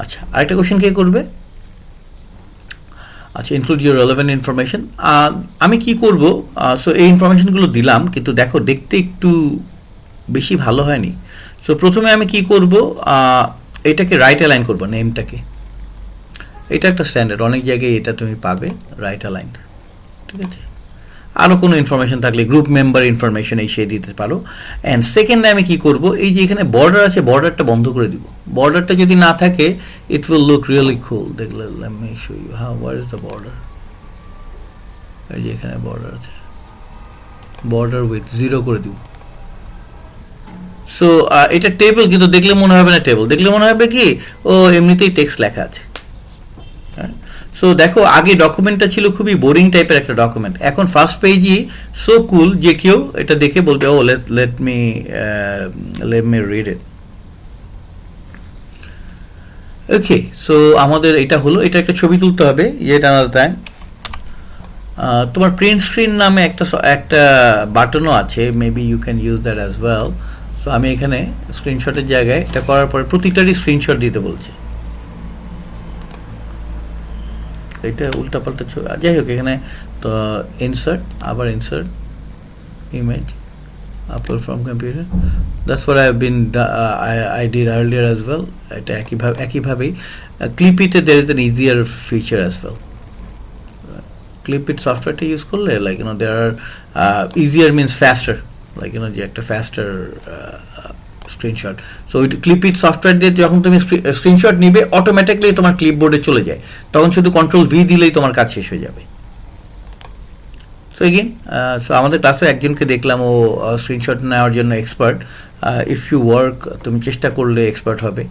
আচ্ছা, আরেকটা কোশ্চেন কে করবে? আচ্ছা, ইনক্লুড ইউর রেলেভেন্ট ইনফরমেশন। আমি কি করব? সো এই ইনফরমেশনগুলো দিলাম, কিন্তু দেখো দেখতে একটু বেশি ভালো হয়নি। সো প্রথমে আমি কি করব, এটাকে রাইট অ্যালাইন করবো, নেমটাকে। এটা একটা স্ট্যান্ডার্ড, অনেক জায়গায় এটা তুমি পাবে, রাইট অ্যালাইন। ঠিক আছে? আরও কোনো ইনফরমেশন থাকলে গ্রুপ মেম্বার ইনফরমেশন এই সে দিতে পারো। অ্যান্ড সেকেন্ডে আমি কি করব, এই যে এখানে বর্ডার আছে, বর্ডারটা বন্ধ করে দিব। বর্ডারটা যদি না থাকে, it will look really cool. দেখলে let me show you how, where is the border. এই যে এখানে বর্ডার আছে, বর্ডার উইথ 0 করে দিব। সো এটা টেবিল, কিন্তু দেখলে মনে হবে না টেবিল, দেখলে মনে হবে কি ও এমনিতেই টেক্সট লেখা আছে। সো দেখো আগে ডকুমেন্টটা ছিল খুবই বোরিং টাইপের একটা ডকুমেন্ট, এখন ফার্স্ট পেজই সো কুল যে কেউ এটা দেখে বলবে ও let me read it. Okay, so আমাদের এটা হলো, এটা একটা ছবি তুলতে হবে ইয়েট আনাদার টাইম। তোমার প্রিন্ট স্ক্রিন নামে একটা বাটনও আছে, maybe you can use that as well. So আমি এখানে স্ক্রিনশটের জায়গায় এটা করার পরে প্রতিটারই স্ক্রিনশট দিতে বলছে। এটা উল্টাপাল্টা ছবি, যাই হোক এখানে তো ইনসার্ট, আবার insert image, upload from computer. That's what I did earlier as well. এটা একইভাবেই clip it there is an easier feature as well. Clip it সফটওয়্যারটা ইউজ করলে like there are easier means faster, like যে একটা faster স্ক্রিনশট। সো ওই ক্লিপ ইট সফটওয়্যার দিয়ে যখন তুমি স্ক্রিনশট নিবে অটোমেটিকলি তোমার ক্লিপবোর্ডে চলে যায়, তখন শুধু কন্ট্রোল ভি দিলেই তোমার কাজ শেষ হয়ে যাবে। সো এগেইন সো আমাদের ক্লাসে একজনকে দেখলাম ও স্ক্রিনশট নেওয়ার জন্য এক্সপার্ট। ইফ ইউ ওয়ার্ক, তুমি চেষ্টা করলে এক্সপার্ট হবে,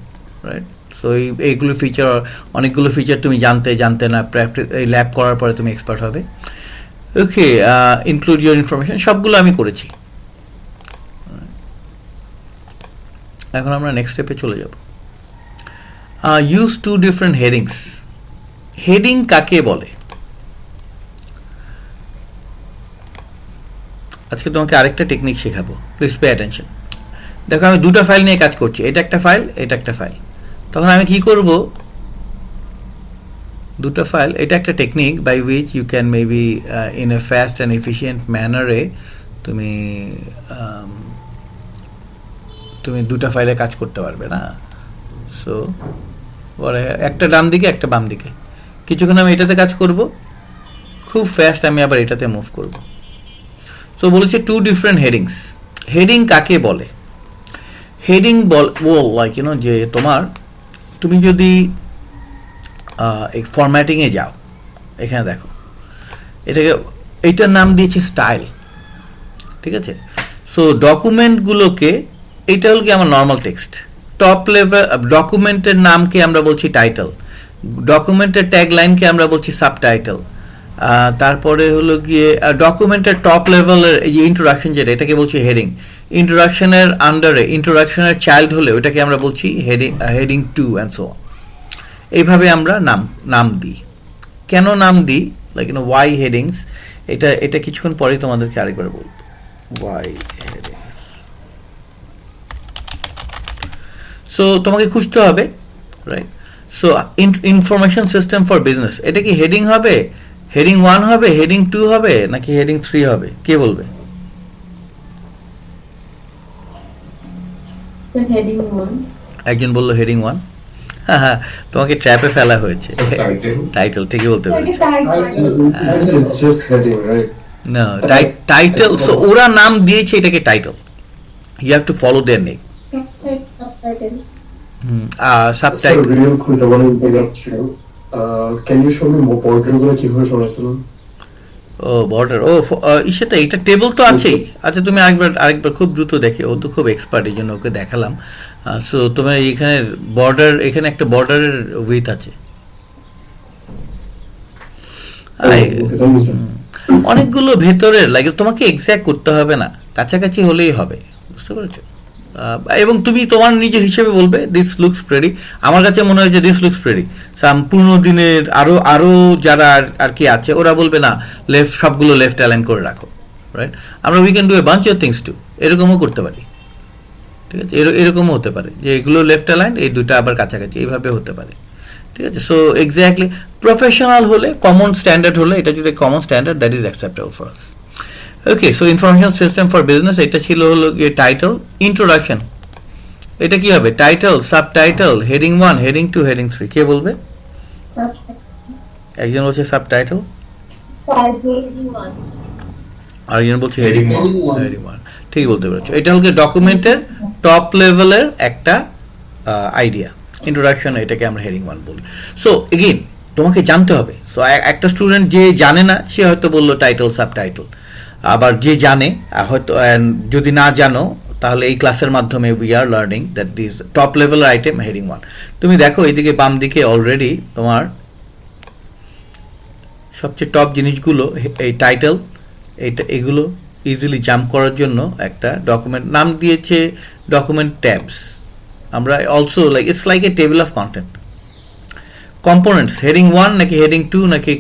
রাইট? সো এইগুলো ফিচার, অনেকগুলো ফিচার তুমি জানতে না, প্র্যাকটিস এই ল্যাব করার পরে তুমি এক্সপার্ট হবে। ওকে, ইনক্লুড ইউর ইনফরমেশন সবগুলো আমি করেছি। এখন আমরা নেক্সট স্টেপে চলে যাব। Use 2 different headings. হেডিং কাকে বলে? আজকে তোমাকে আরেকটা টেকনিক শেখাবো, প্লিজ পে অ্যাটেনশন। দেখো আমি দুটো ফাইল নিয়ে কাজ করছি, এটা একটা ফাইল, এটা একটা ফাইল। তখন আমি কি করব, দুটো ফাইল, এটা একটা technique by which you can maybe in a fast and efficient ম্যানারে তুমি দুটো ফাইলে কাজ করতে পারবে না। সো পরে একটা ডান দিকে একটা বাম দিকে, কিছুক্ষণ আমি এটাতে কাজ করব, খুব ফাস্ট আমি আবার এটাতে মুভ করব। সো বলেছে 2 ডিফারেন্ট হেডিংস। হেডিং কাকে বলে? হেডিং লাইক যে তুমি যদি ফরম্যাটিংয়ে যাও, এখানে দেখো এটার নাম দিয়েছে স্টাইল, ঠিক আছে? সো ডকুমেন্টগুলোকে, এটা হল কি আমার নর্মাল টেক্সট, টপ লেভেল ডকুমেন্টের নামকে আমরা বলছি টাইটেল, ডকুমেন্টের ট্যাগ লাইনকে আমরা বলছি সাবটাইটেল, তারপরে হলো গিয়ে ডকুমেন্টের টপ লেভেলের এই যে ইন্ট্রোডাকশন যেটা, এটাকে বলছি হেডিং। ইন্ট্রোডাকশনের আন্ডারে ইন্ট্রোডাকশনের চাইল্ড হলে ওইটাকে আমরা বলছি হেডিং 2 অ্যান্ড সো অন। এইভাবে আমরা নাম দিই। কেন নাম দিই, লাইক ওয়াই হেডিংস, এটা কিছুক্ষণ পরেই তোমাদেরকে আরেকবার বলবো। ওয়াই হেডিংস, সো তোমাকে খুঁজতে হবে, right? So information system for business, এটা কি হেডিং হবে, হেডিং 1 হবে, হেডিং 2 হবে, নাকি হেডিং 3 হবে? কে বলবে? হেডিং 1। একজন বললো হেডিং 1। হ্যাঁ, তোমাকে ট্র্যাপে ফেলা হয়েছে। টাইটেল ঠিকই বলতে পেরেছো। It's just heading, right? না, টাইটেল। সো ওরা নাম দিয়েছে এটাকে title, you have to follow their name. So subtitle, real quick, I want to interrupt you. Can you show me more border গুলো কিভাবে সরাইছিলেন? ও বর্ডার, সেটা এটা টেবিল তো আছেই। আচ্ছা তুমি আরেকবার খুব দ্রুত দেখে, ও তো খুব এক্সপার্ট, এই জন্য ওকে দেখালাম। সো তোমার এখানে বর্ডার, এখানে একটা বর্ডারের উইথ আছে, অনেকগুলো ভেতরের লাগে, তোমাকে এক্স্যাক্ট করতে হবে না, কাছাকাছি হলেই হবে, বুঝতে পেরেছো? এবং তুমি তোমার নিজের হিসেবে বলবে দিস লুকস প্রেডি, আমার কাছে মনে হয় যে দিস লুকস প্রেডি। সম্পূর্ণ দিনের আরো যারা আর কি আছে ওরা বলবে না সবগুলো লেফট অ্যালাইন করে রাখো, রাইট? আমরা we can do a bunch of things to, এরকমও করতে পারি, ঠিক আছে? এরকমও হতে পারে যে এগুলো লেফট অ্যালাইন, এই দুটো আবার কাছাকাছি, এইভাবে হতে পারে, ঠিক আছে? সো এক্স্যাক্টলি প্রফেশনাল হলে, কমন স্ট্যান্ডার্ড হলে, এটা যদি common standard, that is acceptable for us. Okay, so information system for business, এটা ছিল হলো গিয়ে টাইটেল। ইন্ট্রোডাকশন, এটা কি হবে? Title, subtitle, heading 1, heading 2, heading 3। কে বলবে? একজন বলছে সাবটাইটেল, আরেকজন বলছে হেডিং 1। ঠিক বলতে পেরেছো। এটা হলো ডকুমেন্টের টপ লেভেলের একটা আইডিয়া। ইন্ট্রোডাকশন, এটাকে আমরা হেডিং 1 বলি। সো এগেইন তোমাকে জানতে হবে। সো একটা স্টুডেন্ট যে জানে না, সে হয়তো বললো টাইটেল, সাবটাইটেল। আবার যে জানে হয়তো যদি না জানো তাহলে এই ক্লাসের মাধ্যমে we are learning that this top level item heading 1। তুমি দেখো এইদিকে বাম দিকে অলরেডি তোমার সবচেয়ে টপ জিনিসগুলো এই টাইটেল এগুলো ইজিলি জাম্প করার জন্য একটা ডকুমেন্ট নাম দিয়েছে ডকুমেন্ট ট্যাবস। আমরা also like it's like A table of content. Components heading 1 নাকি হেডিং 2 নাকি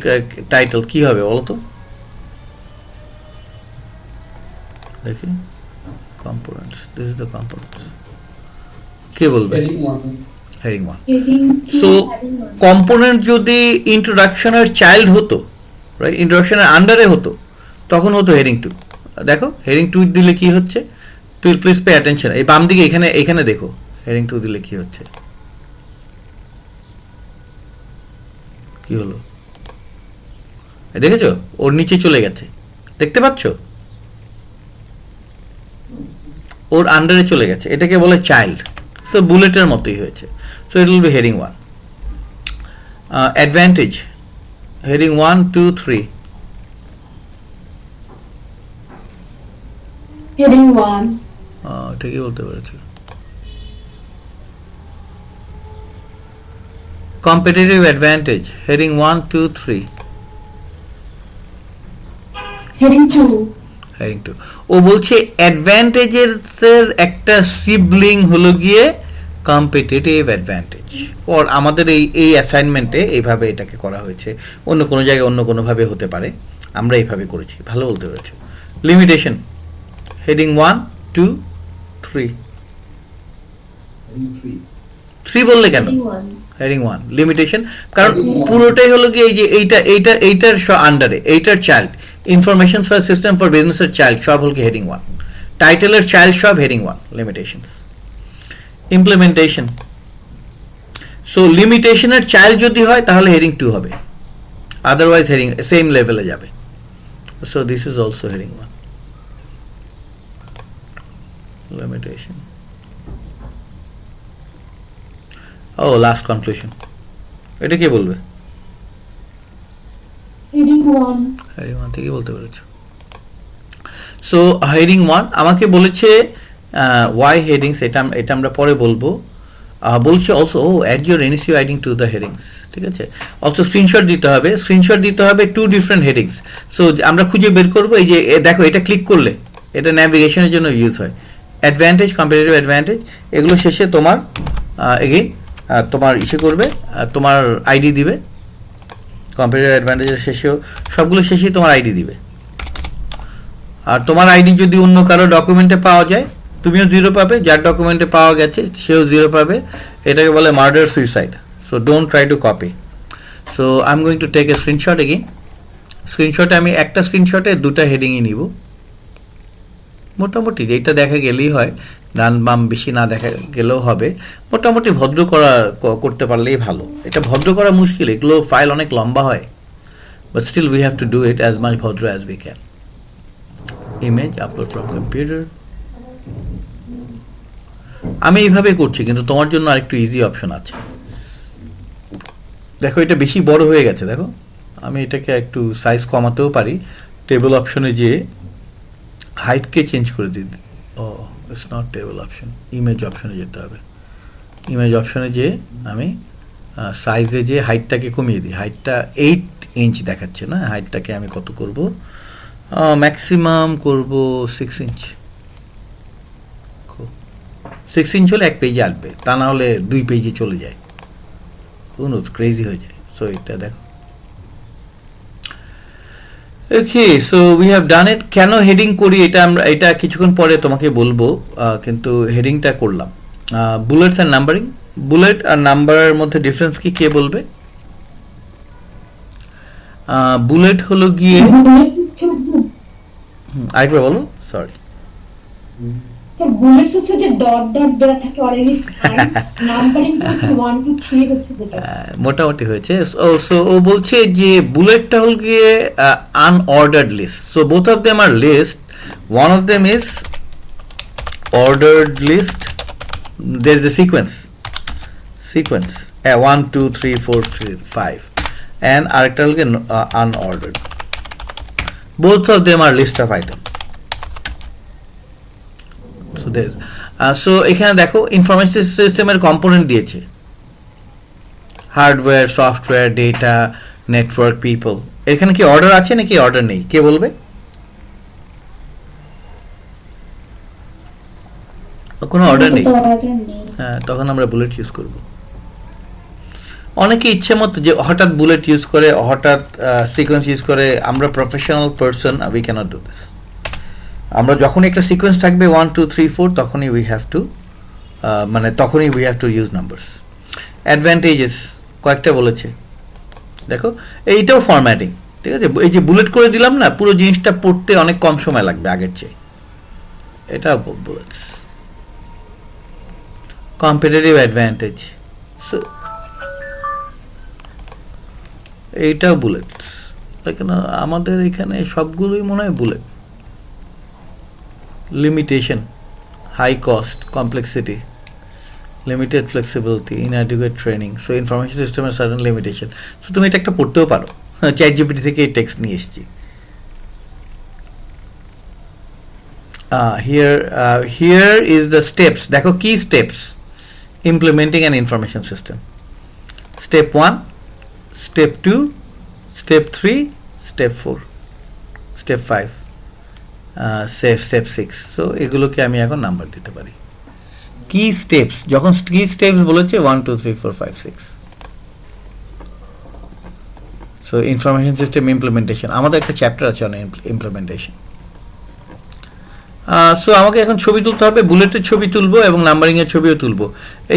টাইটেল কি হবে বলো তো দেখি। Components, this is the components, কে বলবে? হেডিং 1। সো কম্পোনেন্ট যদি ইন্ট্রোডাকশনের চাইল্ড হতো, রাইট, ইন্ট্রোডাকশনের আন্ডারে হতো তখন হতো হেডিং 2। দেখো হেডিং 2 দিলে কি হচ্ছে, প্লিজ পে অ্যাটেনশন। এই বাম দিকে এখানে দেখো হেডিং 2 দিলে কি হচ্ছে, কি হলো দেখেছো? ওর নিচে চলে গেছে, দেখতে পাচ্ছ? ওর আন্ডারে চলে গেছে, এটাকে বলে চাইল্ড। সো বুলেটের মতোই হয়েছে। So it will be heading 1। Advantage heading 1 2 3 heading 1 ঠিকই বলতে পেরেছি। Competitive advantage heading 1 2 3 heading 2 heading 2। ও বলছে অ্যাডভান্টেজের একটা সিবলিং হলো গিয়ে কম্পিটিটিভ অ্যাডভান্টেজ। ওর আমাদের এই অ্যাসাইনমেন্টে এইভাবে এটাকে করা হয়েছে, অন্য কোনো জায়গায় অন্য কোনোভাবে হতে পারে, আমরা এইভাবে করেছি। ভালো বলতে পেরেছি। লিমিটেশন হেডিং 1 2 3 3 বললে কেন? হেডিং 1 লিমিটেশন, কারণ পুরোটাই হলো কি এই যে এইটার আন্ডারে, এইটার চাইল্ড ইনফরমেশন সিস্টেম ফর বিজনেসের চাইল্ড সব হল কি হেডিং 1, টাইটেলের চাইল্ড সব হেডিং 1 লিমিটেশনস। ইমপ্লিমেন্টেশন, সো লিমিটেশনের চাইল্ড যদি হয় তাহলে হেডিং 2 হবে, আদারওয়াইজ হেডিং সেম লেভেলে যাবে। So this is also heading 1 limitation. ও লাস্ট কনক্লুশন, এটা কে বলবে? হেডিং 1 হেডিং 1 থেকে বলতে পেরেছো। সো হেডিং 1 আমাকে বলেছে ওয়াই হেডিংস, এটা আমরা পরে বলবো। বলছে also add your NSU ID to the headings, ঠিক আছে। অলসো স্ক্রিনশট দিতে হবে, স্ক্রিনশট দিতে হবে 2 ডিফারেন্ট হেডিংস। সো আমরা খুঁজে বের করবো, এই যে দেখো এটা ক্লিক করলে এটা ন্যাভিগেশনের জন্য ইউজ হয়। অ্যাডভান্টেজ, কম্পিটিটিভ অ্যাডভান্টেজ, এগুলো শেষে তোমার এগেইন তোমার ইসে করবে, তোমার আইডি দিবে। কম্পিটিটিভ অ্যাডভান্টেজের শেষেও সবগুলো শেষেই তোমার আইডি দিবে। আর তোমার আইডি যদি অন্য কারো ডকুমেন্টে পাওয়া যায় তুমিও 0 পাবে, যার ডকুমেন্টে পাওয়া গেছে সেও 0 পাবে। এটাকে বলে murder suicide. So don't try to copy. So I am going to take a screenshot again. স্ক্রিনশটে আমি একটা স্ক্রিনশটে 2টা হেডিংই নিব, মোটামুটি যেটা দেখা গেলেই হয়, ডান বাম বেশি না দেখা গেলেও হবে, মোটামুটি ভদ্র করতে পারলেই ভালো। এটা ভদ্র করা মুশকিল, এগুলো ফাইল অনেক লম্বা হয়, but still we have to do it as much ভদ্র as we can. Image upload from computer, আমি এইভাবে করছি, কিন্তু তোমার জন্য আরেকটু ইজি অপশন আছে। দেখো এটা বেশি বড় হয়ে গেছে, দেখো আমি এটাকে একটু সাইজ কমাতেও পারি। টেবিল অপশনে যেয়ে হাইটকে চেঞ্জ করে দিই। ও it's not table option, image অপশনে যেতে হবে। ইমেজ অপশনে যেয়ে আমি সাইজে যে হাইটটাকে কমিয়ে দিই। হাইটটা 8 ইঞ্চ দেখাচ্ছে না, হাইটটাকে আমি কত করব? ম্যাক্সিমাম করব 6 ইঞ্চ। 6 ইঞ্চ হলে 1 পেজে আসবে, তা না হলে 2 পেজে চলে যায়, ক্রেজি হয়ে যায়। সো এটা দেখো, ওকে। সো উই হ্যাভ ডান ইট। কেন হেডিং করি এটা কিছুক্ষণ পরে তোমাকে বলবো, কিন্তু হেডিংটা করলাম। বুলেটস অ্যান্ড নাম্বারিং, বুলেট আর নাম্বারের মধ্যে ডিফারেন্স কি কে বলবে? বুলেট হলো গিয়ে, আরেকবার বলো, সরি। স্যার বুলেটস হচ্ছে যে ডট ডট দেওয়া থাকে অলরেডি, নাম্বারিং হচ্ছে 1 2 3 হচ্ছে যেটা মোটামুটি হয়েছে। সো ও বলছে যে বুলেটটা হল গিয়ে unordered list. So both of them are list, one of them is ordered list, there is a sequence 1 2 3 4 5, and আরেকটা হল গিয়ে unordered. both of them are list of item. So there so এখানে দেখো ইনফরমেশন সিস্টেমের কম্পোনেন্ট দিয়েছে, hardware, software, data, network, people. এখানে কি অর্ডার আছে নাকি অর্ডার নেই, কে বলবে? কোনো অর্ডার নেই, হ্যাঁ, তখন আমরা বুলেট ইউজ করব। অনেকে ইচ্ছে মতো যে হঠাৎ বুলেট ইউজ করে, হঠাৎ সিকোয়েন্স ইউজ করে। আমরা professional person, we can't do this. আমরা যখন একটা সিকোয়েন্স থাকবে 1 2 3 4 তখনই উই হ্যাভ টু তখনই we have to use numbers. Advantages কয়েকটা বলেছে, দেখো এইটাও ফরম্যাটিং, ঠিক আছে? এই যে বুলেট করে দিলাম না, পুরো জিনিসটা পড়তে অনেক কম সময় লাগবে আগের চেয়ে, এটা বুলেটস। কম্পিটিটিভ অ্যাডভান্টেজ, এইটাও বুলেট। দেখেন আমাদের এখানে সবগুলোই মনে হয় bullet. Limitation, high cost, complexity, limited flexibility, inadequate training. So information সিস্টেমের সার্টেন লিমিটেশন। সো তুমি এটা একটা পড়তেও পারো, চ্যাট জিপিটি থেকে এই টেক্সট নিয়ে এসেছি। Here is the steps, দেখো কি steps implementing an information system. Step 1, step 2, step 3, step 4, step 5, step 6. So এগুলোকে আমি এখন নাম্বার দিতে পারি। কি স্টেপস, যখন কি স্টেপস বলেছে 1 2 3 4 5 6। সো ইনফরমেশন সিস্টেম ইমপ্লিমেন্টেশন, আমাদের একটা চ্যাপ্টার আছে অন ইমপ্লিমেন্টেশন। সো আমাকে এখন ছবি তুলতে হবে, বুলেটের ছবি তুলবো এবং নাম্বারিং এর ছবিও তুলবো।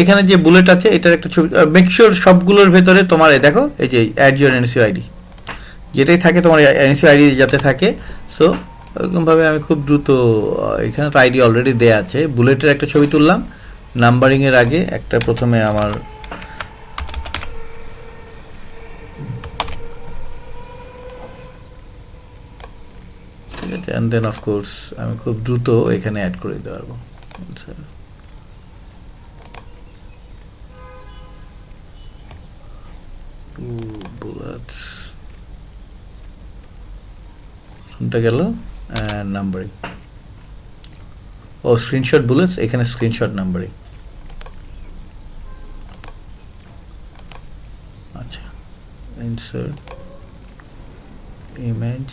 এখানে যে বুলেট আছে এটার একটা ছবি, মেক শিওর সবগুলোর ভেতরে তোমার দেখো এই যে অ্যাড ইউর এনএসইউ আইডি, যেটাই থাকে তোমার এনএসইউ আইডি যাতে থাকে। সো এরকমভাবে আমি খুব দ্রুত, এখানে তো আইডি অলরেডি দেয়া আছে। বুলেটের একটা ছবি তুললাম, নাম্বারিং এর আগে একটা প্রথমে আমার ঠিক আছে, এন্ড দেন অফ কোর্স আমি খুব দ্রুত এখানে অ্যাড করে দিতে পারবো। কোনটা গেল? নাম্বারিং, ও স্ক্রিনশট বুলেটস, এখানে স্ক্রিনশট নাম্বারিং। আচ্ছা, insert image,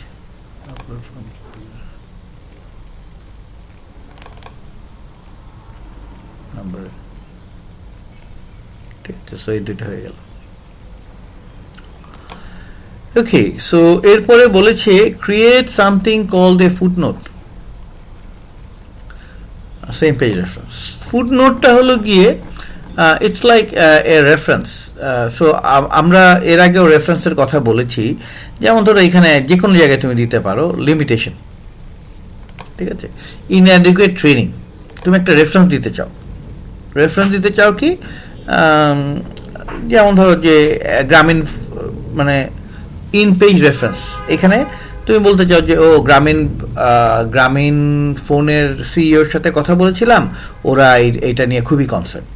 upload from, numbering, ঠিক আছে। সো এই দুটো হয়ে গেল। ওকে, সো এরপরে বলেছে create something called a footnote, same page reference. ফুটনোটটা হলো গিয়ে it's like a reference. So আমরা এর আগেও রেফারেন্সের কথা বলেছি, যেমন ধরো এখানে যে কোনো জায়গায় তুমি দিতে পারো লিমিটেশন, ঠিক আছে? ইনঅ্যাডিকুয়েট ট্রেনিং, তুমি একটা রেফারেন্স দিতে চাও। রেফারেন্স দিতে চাও কি, যেমন ধরো যে গ্রামীণ মানে ইন পেজ রেফারেন্স, এখানে তুমি বলতে চাও যে ও গ্রামীণ ফোনের সিইওর সাথে কথা বলেছিলাম, ওরা এটা নিয়ে খুবই কনসার্ন,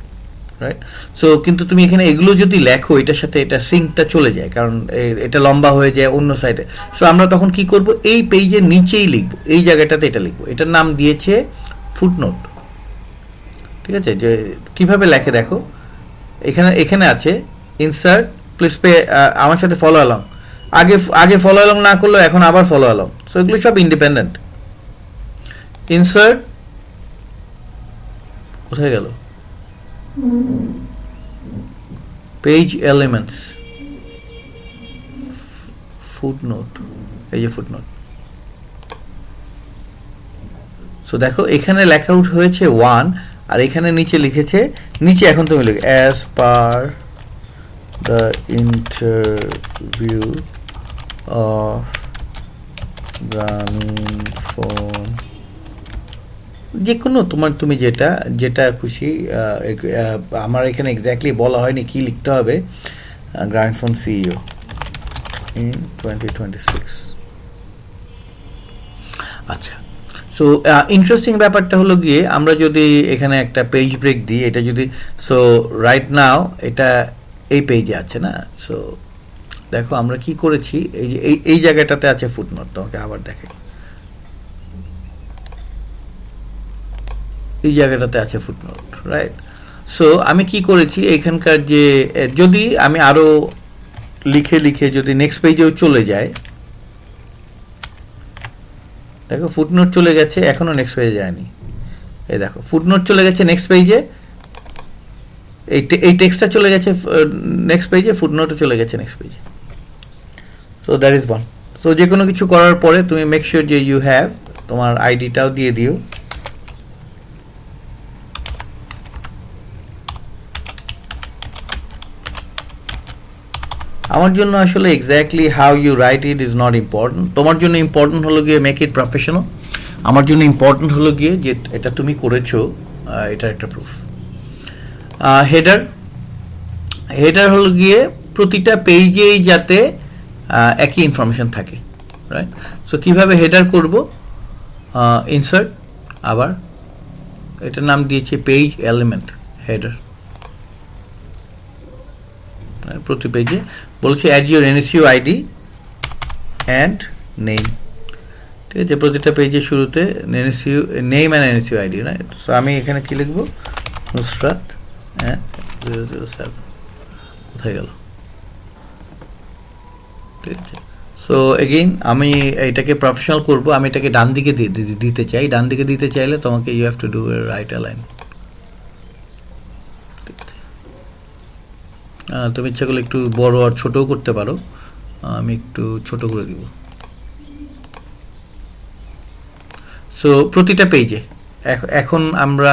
রাইট? সো কিন্তু তুমি এখানে এগুলো যদি লেখো, এটার সাথে এটা সিঙ্কটা চলে যায়, কারণ এটা লম্বা হয়ে যায় অন্য সাইডে। সো আমরা তখন কি করব, এই পেজের নিচেই লিখবো, এই জায়গাটাতে এটা লিখবো। এটার নাম দিয়েছে ফুটনোট, ঠিক আছে? যে কিভাবে লেখে দেখো, এখানে আছে ইনসার্ট, প্লিজ পে, আমার সাথে ফলো অ্যালং। আগে ফলো অ্যালং না করলো, এখন আবার ফলো অ্যালং। সো এগুলো সব ইন্ডিপেন্ডেন্ট। ইনসার্ট কোথায় গেল? পেজ এলিমেন্টস, ফুটনোট, এই যে ফুটনোট। সো দেখো এখানে লেখা হয়েছে 1, আর এখানে নিচে লিখেছে, নিচে এখন তুমি লিখো as per the interview of গ্রামীণ ফোন, যে কোনো তুমি যেটা খুশি। আমার এখানে এক্স্যাক্টলি বলা হয়নি কি লিখতে হবে। গ্রামীণ ফোন সিইও ইন 2026। আচ্ছা, সো ইন্টারেস্টিং ব্যাপারটা হলো গিয়ে, আমরা যদি এখানে একটা পেজ ব্রেক দিই, এটা যদি, সো রাইট নাও এটা এই পেজে আছে না, সো দেখো আমরা কি করেছি, এই যে এই জায়গাটাতে আছে ফুটনোট, তোমাকে আবার দেখাই, এই জায়গাটাতে আছে ফুটনোট, রাইট? সো আমি কি করেছি, এখানকার যে যদি আমি আরো লিখে লিখে যদি নেক্সট পেজেও চলে যায়, দেখো ফুটনোট চলে গেছে, এখনো নেক্সট পেজে যায়নি। এই দেখো ফুটনোট চলে গেছে নেক্সট পেজে, এই টেক্সটটা চলে গেছে নেক্সট পেজে, ফুটনোটও চলে গেছে নেক্সট পেজে। So that is one. So যে কোনো কিছু করার পরে তুমি মেক শিওর যে ইউ হ্যাভ, তোমার আইডিটাও দিয়ে দিও। আমার জন্য আসলে exactly how you write it is not important. তোমার জন্য ইম্পর্টেন্ট হলো গিয়ে মেক ইট প্রফেশনাল, আমার জন্য ইম্পর্টেন্ট হলো গিয়ে যে এটা তুমি করেছো, এটা একটা প্রুফ। হেডার, হেডার হলো গিয়ে প্রতিটা পেজেই যাতে একই ইনফরমেশন থাকে, রাইট? সো কীভাবে হেডার করব, ইনসার্ট, আবার এটার নাম দিয়েছে পেজ এলিমেন্ট হেডার। প্রতি পেজে বলছে add your NSU ID and name, ঠিক আছে? প্রতিটা পেজের শুরুতে NSU name and NSU ID, right? So আমি এখানে কি লিখবো, নুসরাত 007, কোথায় গেল, ঠিক আছে? সো এগেইন আমি এটাকে প্রফেশনাল করব, আমি এটাকে ডান দিকে দিতে চাই। ডান দিকে দিতে চাইলে তোমাকে you have to do right align. তুমি ইচ্ছা করলে একটু বড় আর ছোটও করতে পারো, আমি একটু ছোট করে দিব। সো প্রতিটা পেজে এখন আমরা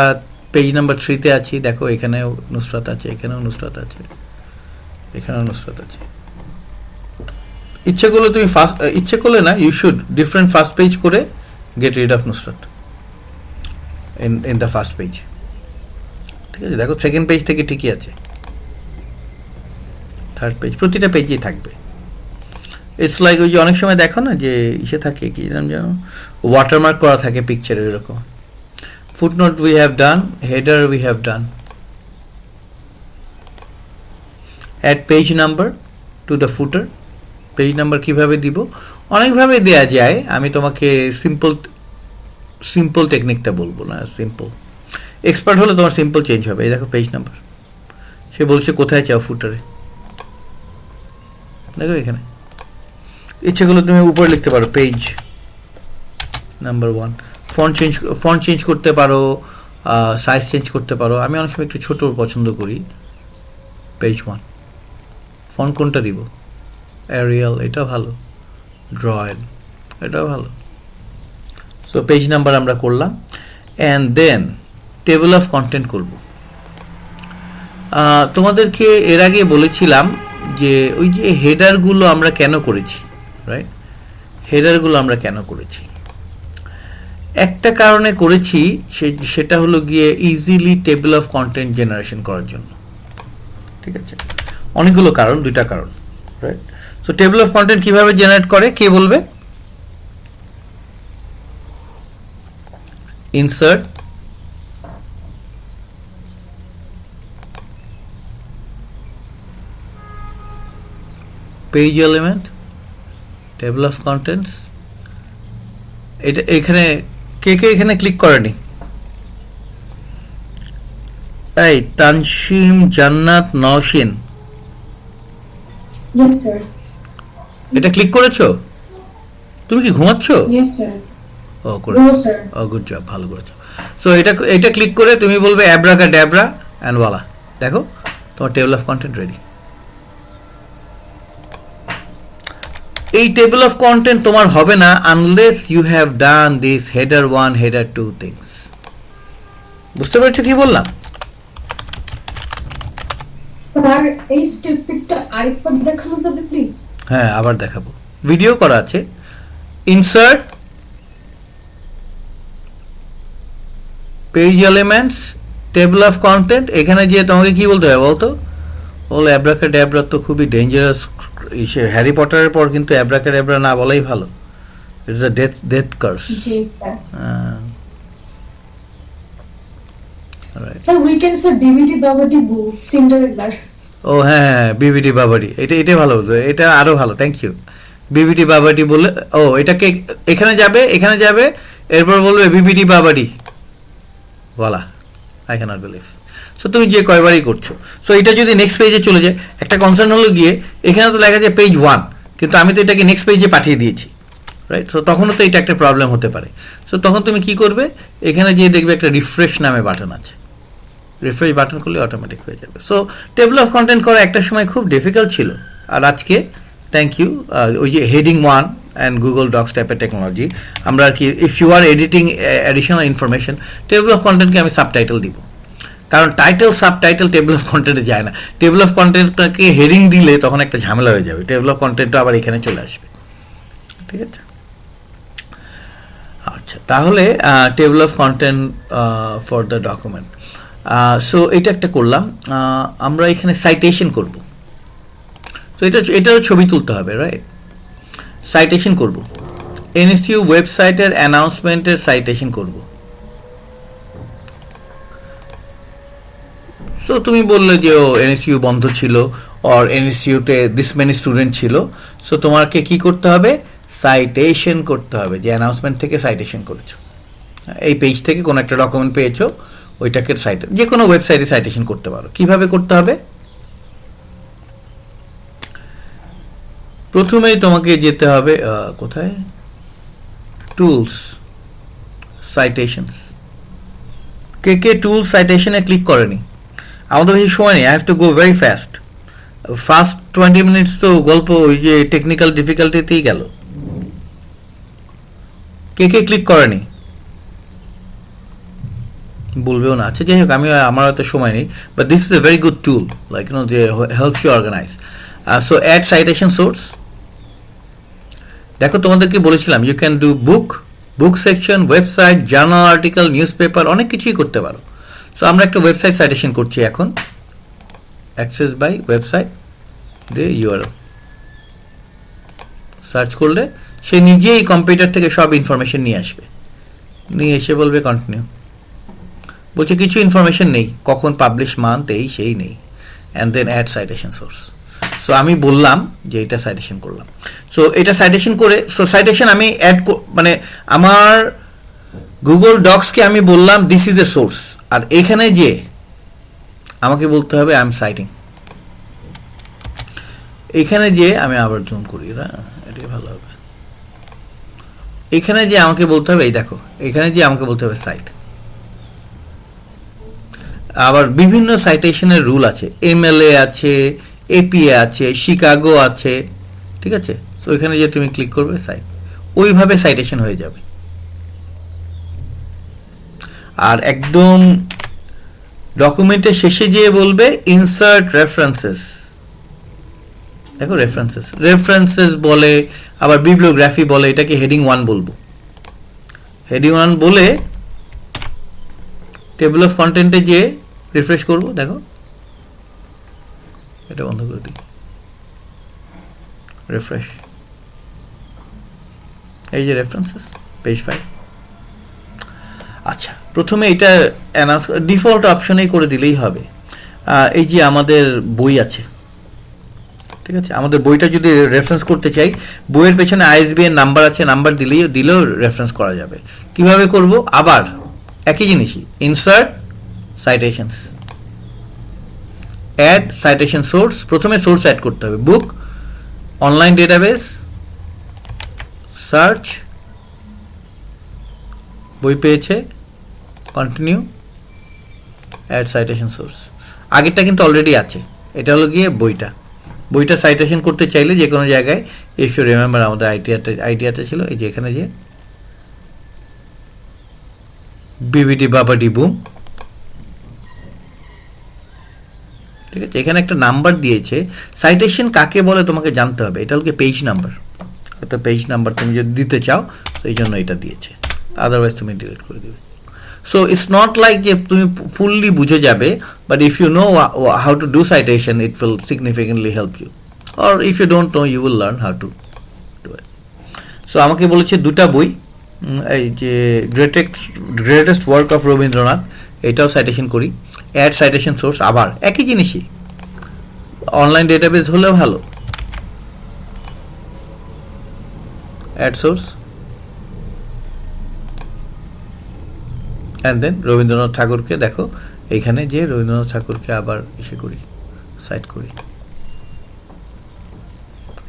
পেজ নাম্বার 3-তে আছি, দেখো এখানেও নুসরাত আছে, এখানেও নুসরাত আছে, এখানেও নুসরাত আছে। ইচ্ছে করলে তুমি ইচ্ছে করলে না, you should different first page করে get rid of Nusrat in the first page, ঠিক আছে? দেখো সেকেন্ড পেজ থেকে ঠিকই আছে, থার্ড পেজ, প্রতিটা পেজেই থাকবে। ইটস লাইক ওই যে অনেক সময় দেখো না যে ইসে থাকে, কি নাম জানো, ওয়াটারমার্ক করা থাকে পিকচারে, এরকম। Footnote we have done, header we have done, add page number to the footer. Page number কিভাবে দিব, অনেকভাবে দেয়া যায়, আমি তোমাকে সিম্পল টেকনিকটা বলবো না, সিম্পল। এক্সপার্ট হলে তোমার সিম্পল চেঞ্জ হবে। এই দেখো পেজ নাম্বার, সে বলছে কোথায় চাও ফুটারে, দেখো এখানে। ইচ্ছে করলে তুমি উপরে লিখতে পারো পেজ নাম্বার 1। ফন্ট চেঞ্জ করতে পারো, সাইজ চেঞ্জ করতে পারো। আমি অনেক সময় একটু ছোট পছন্দ করি, পেজ 1। ফন্ট কোনটা দিব, এরিয়াল, এটা ভালো, ড্রয়েল, এটাও ভালো। সো পেজ নাম্বার আমরা করলাম, and then table of content করব। তোমাদেরকে এর আগে বলেছিলাম যে ওই যে হেডারগুলো আমরা কেন করেছি, রাইট? হেডারগুলো আমরা কেন করেছি, একটা কারণে করেছি, সেটা হলো গিয়ে easily table of content generation করার জন্য, ঠিক আছে? অনেকগুলো কারণ, 2টা কারণ, right? So table of content কিভাবে জেনারেট করে কে বলবে? Insert, page element, table of contents. এটা এখানে কে এখানে ক্লিক করেনি? এই তানসিম, জান্নাত, নওশিন, Yes, sir. এটা ক্লিক করেছো? তুমি কি ঘুমাচ্ছো? Yes, sir. ও করে, No, sir. ও গুড জব, ভালো করেছো। সো এটা ক্লিক করে তুমি বলবে অ্যাব্রাকাডাব্রা অ্যান্ড ওয়ালা, দেখো তোমার টেবিল অফ কন্টেন্ট রেডি। এই টেবিল অফ কন্টেন্ট তোমার হবে না unless you have done this header 1, header 2 things. বুঝতে পেরেছো কি বললাম? স্যার এই স্টেপটা আরেকবার দেখানো যাবে প্লিজ? হ্যাঁ, আবার দেখাবো, ভিডিও করা আছে। Insert, page elements, table of content. এখানে যে তোমাকে কি বলতে হবে বলতো? বলে অ্যাব্রাকাডাব্রা তো খুবই ডেঞ্জারাস, হ্যারি পটারের পর কিন্তু অ্যাব্রাকাডাব্রা না বলাই ভালো। It's a death curse. জি sir. Sir we can say bibbidi bobbidi boo Cinderella. ও হ্যাঁ, বিবিডি বাবাডি, এটা ভালো, এটা আরো ভালো, থ্যাংক ইউ। বিবিডি বাবাডি বলে, ও এটাকে এখানে যাবে, এরপর বলবে বিবিডি বাবাডি, বলা, আই ক্যানট বিলিভ। সো তুমি যে কয়বারই করছো, সো এটা যদি নেক্সট পেজে চলে যায়, একটা কনসার্ন হলো গিয়ে এখানে তো লেখা যায় পেজ 1, কিন্তু আমি তো এটাকে নেক্সট পেজে পাঠিয়ে দিয়েছি, রাইট? সো তখনও তো এটা একটা প্রবলেম হতে পারে। সো তখন তুমি কি করবে, এখানে গিয়ে দেখবে একটা রিফ্রেশ নামে বাটন আছে, রিফ্রেশ বাটন করলে অটোমেটিক হয়ে যাবে। সো টেবিল অফ কন্টেন্ট করা একটা সময় খুব ডিফিকাল্ট ছিল, আর আজকে থ্যাংক ইউ ওই যে হেডিং 1 অ্যান্ড গুগল ডক্স টাইপের টেকনোলজি, আমরা আর কি if you are editing additional information, table of কন্টেন্টকে আমি সাবটাইটেল দিব, কারণ টাইটেল সাবটাইটেল টেবিল অফ কন্টেন্টে যায় না। টেবিল অফ কন্টেন্টটাকে হেডিং দিলে তখন একটা ঝামেলা হয়ে যাবে, টেবিল অফ কন্টেন্টটা আবার এখানে চলে আসবে, ঠিক আছে? আচ্ছা, তাহলে table of content for the document. So এটা একটা করলাম। আমরা এখানে সাইটেশন করব, তো এটারও ছবি তুলতে হবে, রাইট? সাইটেশন করব, এনএসইউ ওয়েবসাইটের অ্যানাউন্সমেন্টের সাইটেশন করব। তো তুমি বললে যে ও এনএসইউ বন্ধ ছিল, অর এনএসইউতে দিস মেনি স্টুডেন্ট ছিল, সো তোমাকে কি করতে হবে, সাইটেশন করতে হবে, যে অ্যানাউন্সমেন্ট থেকে সাইটেশন করেছো, এই পেজ থেকে কোনো একটা ডকুমেন্ট পেয়েছো, ওইটাকে সাইট, যে কোনো ওয়েবসাইটে সাইটেশন করতে পারো। কিভাবে করতে হবে, প্রথমেই তোমাকে যেতে হবে কোথায়, টুলস, সাইটেশনস। কে টুলস সাইটেশনে ক্লিক করেনি? আমাদের বেশি সময় নেই, I have to go very fast. First 20 minutes তো গল্প ওই যে টেকনিক্যাল ডিফিকাল্টিতেই গেল। কে ক্লিক করেনি বলবেও না, আচ্ছা যাই হোক, আমার হয়তো সময় নেই, but this is a very good tool, like you know, যে helps you organise. So add citation source, দেখো তোমাদেরকে বলেছিলাম you can do book section, website, journal article, newspaper, অনেক কিছুই করতে পারো। সো আমরা একটা ওয়েবসাইট সাইটেশন করছি এখন, অ্যাক্সেস বাই ওয়েবসাইট দিয়ে ইউআরএল সার্চ করলে সে নিজেই কম্পিউটার থেকে সব ইনফরমেশন নিয়ে আসবে, নিয়ে এসে বলবে কন্টিনিউ, বলছে কিছু ইনফরমেশন নেই, কখন পাবলিশ মান্থ এই সেই নেই, and then add citation source. So আমি বললাম যে এটা সাইটেশন করলাম, সো এটা সাইটেশন করে, সো সাইটেশন আমি অ্যাড, মানে আমার গুগল ডক্সকে আমি বললাম দিস ইজ এ সোর্স, আর এখানে যে আমাকে বলতে হবে আই এম সাইটিং, এখানে যে আমি আবার জুম করি না, এটাই ভালো হবে, এখানে যে আমাকে বলতে হবে, এই দেখো এখানে যে আমাকে বলতে হবে সাইট। আবার বিভিন্ন সাইটেশনের রুল আছে, এমএলএ আছে, এপিএ আছে, শিকাগো আছে, ঠিক আছে? তো এখানে যে তুমি ক্লিক করবে সাইট, ওইভাবে সাইটেশন হয়ে যাবে। আর একদম ডকুমেন্টের শেষে যেয়ে বলবে ইনসার্ট রেফারেন্সেস, দেখো রেফারেন্সেস বলে, আবার বিবলিওগ্রাফি বলে, এটাকে হেডিং 1 বলবো। হেডিং 1 বলে টেবিল অফ কন্টেন্টে যে রিফ্রেশ করব, দেখো এটা বন্ধ করে দিই, রিফ্রেশ, এই যে রেফারেন্সেস পেজ 5। আচ্ছা, প্রথমে এটা অ্যানাউন্স ডিফল্ট অপশনেই করে দিলেই হবে। এই যে আমাদের বই আছে, ঠিক আছে, আমাদের বইটা যদি রেফারেন্স করতে চাই, বইয়ের পেছনে আইএসবিএন নাম্বার আছে, নাম্বার দিলেও রেফারেন্স করা যাবে। কিভাবে করব, আবার একই জিনিসই, insert citations, add citation source, প্রথমে সোর্স অ্যাড করতে হবে, বুক, অনলাইন ডেটাবেস, সার্চ, বই পেয়েছে, কন্টিনিউ, অ্যাড সাইটেশন সোর্স। আগেরটা কিন্তু অলরেডি আছে, এটা হলো গিয়ে বইটা সাইটেশন করতে চাইলে যে কোনো জায়গায়, ইফ ইউ রিমেম্বার আমাদের আইডিয়াটা ছিল এই যে এখানে যে বিবিডি বাবাডি বুম, ঠিক আছে, এখানে একটা নাম্বার দিয়েছে। সাইটেশন কাকে বলে তোমাকে জানতে হবে, এটা হলো পেজ নাম্বার, হয়তো পেজ নাম্বার তুমি যদি দিতে চাও, সেই জন্য এটা দিয়েছে, আদারওয়াইজ তুমি ডিলিট করে দিবে। সো ইটস নট লাইক যে তুমি ফুললি বুঝে যাবে, but if you know how to do citation, it will significantly help you, or if you don't know, you will learn how to do it. So আমাকে বলেছে দুটা বই, এই যে গ্রেটেস্ট ওয়ার্ক অফ রবীন্দ্রনাথ, এটাও সাইটেশন করি, অ্যাড সাইটেশন সোর্স, আবার একই জিনিসই, অনলাইন ডেটাবেস হলেও ভালো। Add source and then Rabindranath ঠাকুরকে দেখো, এইখানে যে রবীন্দ্রনাথ ঠাকুরকে আবার ইসে করি, সাইট করি,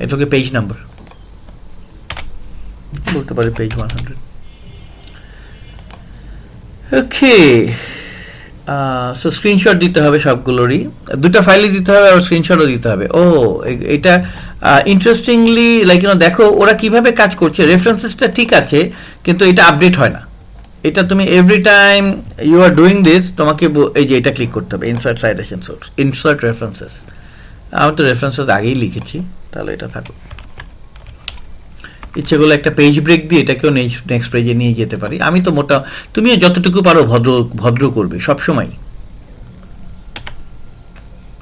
এটাকে পেজ নাম্বার বলতে পারি, পেজ 100। ওকে, সো স্ক্রিনশট দিতে হবে সবগুলোরই, দুটো ফাইলই দিতে হবে, আর স্ক্রিনশটও দিতে হবে। ও এটা ইন্টারেস্টিংলি লাইক দেখো ওরা কিভাবে কাজ করছে। রেফারেন্সেসটা ঠিক আছে, কিন্তু এটা আপডেট হয় না। এটা তুমি every time you are doing this, তোমাকে এই যে এটা ক্লিক করতে হবে, insert citation source, insert references. আমি তো রেফারেন্সেস আগেই লিখেছি, তাহলে এটা থাকুক। ইচ্ছে করলে একটা পেজ ব্রেক দিয়ে এটাকেও নেক্সট পেজে নিয়ে যেতে পারি। আমি তো মোটা, তুমিও যতটুকু পারো ভদ্র করবে সবসময়।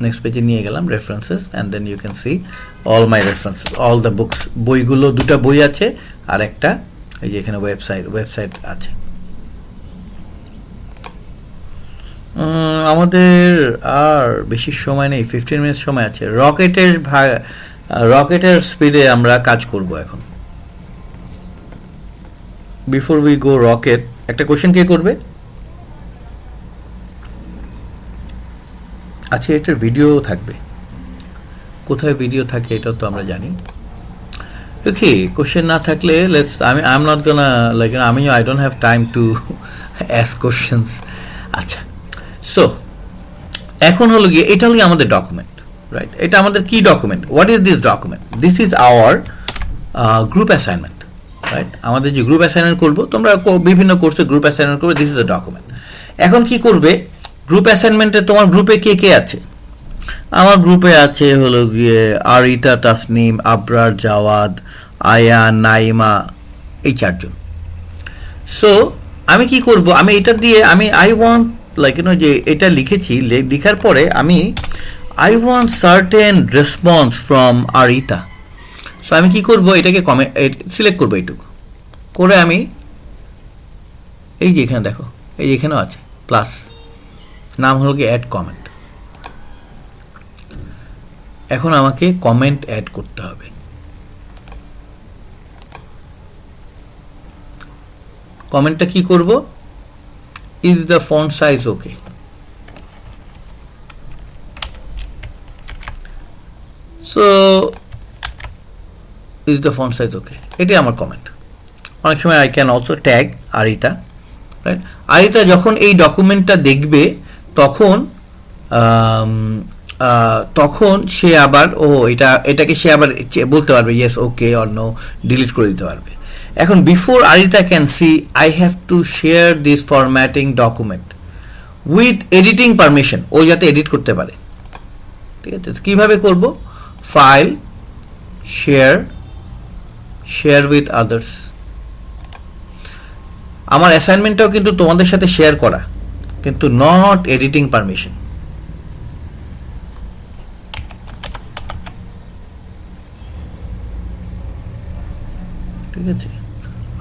নেক্সট পেজে নিয়ে গেলাম, references, and then you can see all my references, all the books. বইগুলো, দুটা বই আছে, আর একটা এই যে এখানে ওয়েবসাইট আছে। আমাদের আর বেশি সময় নেই, 15 মিনিট সময় আছে। রকেটের স্পিডে আমরা কাজ করব এখন। বিফোর উই গো রকেট, একটা কোশ্চেন কে করবে? আচ্ছা, এটার ভিডিও থাকবে, কোথায় ভিডিও থাকে এটাও তো আমরা জানি। ওকে, কোশ্চেন না থাকলে let's, I am not gonna like, I don't have time to ask questions. আচ্ছা, সো এখন হলো গিয়ে, এটা হলো আমাদের ডকুমেন্ট, রাইট? এটা আমাদের কি document? What is this document? This is our group assignment, right? আমাদের যে গ্রুপ অ্যাসাইনমেন্ট করবো, তোমরা বিভিন্ন কোর্সে গ্রুপ অ্যাসাইনমেন্ট করবে, দিস ইজ এ ডকুমেন্ট। এখন কি করবে, গ্রুপ অ্যাসাইনমেন্টে তোমার গ্রুপে কে কে আছে? আমার গ্রুপে আছে হলো গিয়ে আরিতা, তাসনিম, আবরার, জাওয়াদ, আয়ান, নাইমা, এই 4 জন। সো আমি কি করব, আমি এটা দিয়ে আই ওয়ান্ট লাইক যে এটা লিখেছি, লেখার পরে I want certain response from Arita. So আমি কি করব, এটাকে সিলেক্ট করবো, এইটুকু করে আমি এই যে এখানে দেখো, এই যে এখানেও আছে প্লাস, নাম হলো কি অ্যাড কমেন্ট। এখন আমাকে কমেন্ট অ্যাড করতে হবে। কমেন্টটা কি করব, is the font size okay? So is the font size okay, এটাই আমার কমেন্ট। অনেক সময় I can also tag Arita, right? Arita যখন এই ডকুমেন্টটা দেখবে তখন সে আবার এটাকে সে আবার বলতে পারবে yes, okay, or no, delete করে দিতে পারবে। এখন before Arita can see, I have to share this formatting document with editing permission, ও যাতে এডিট করতে পারে। ঠিক আছে, কিভাবে করব? File, share with others. আমার অ্যাসাইনমেন্টটাও কিন্তু তোমাদের সাথে শেয়ার করা, কিন্তু নট এডিটিং পারমিশন। ঠিক আছে,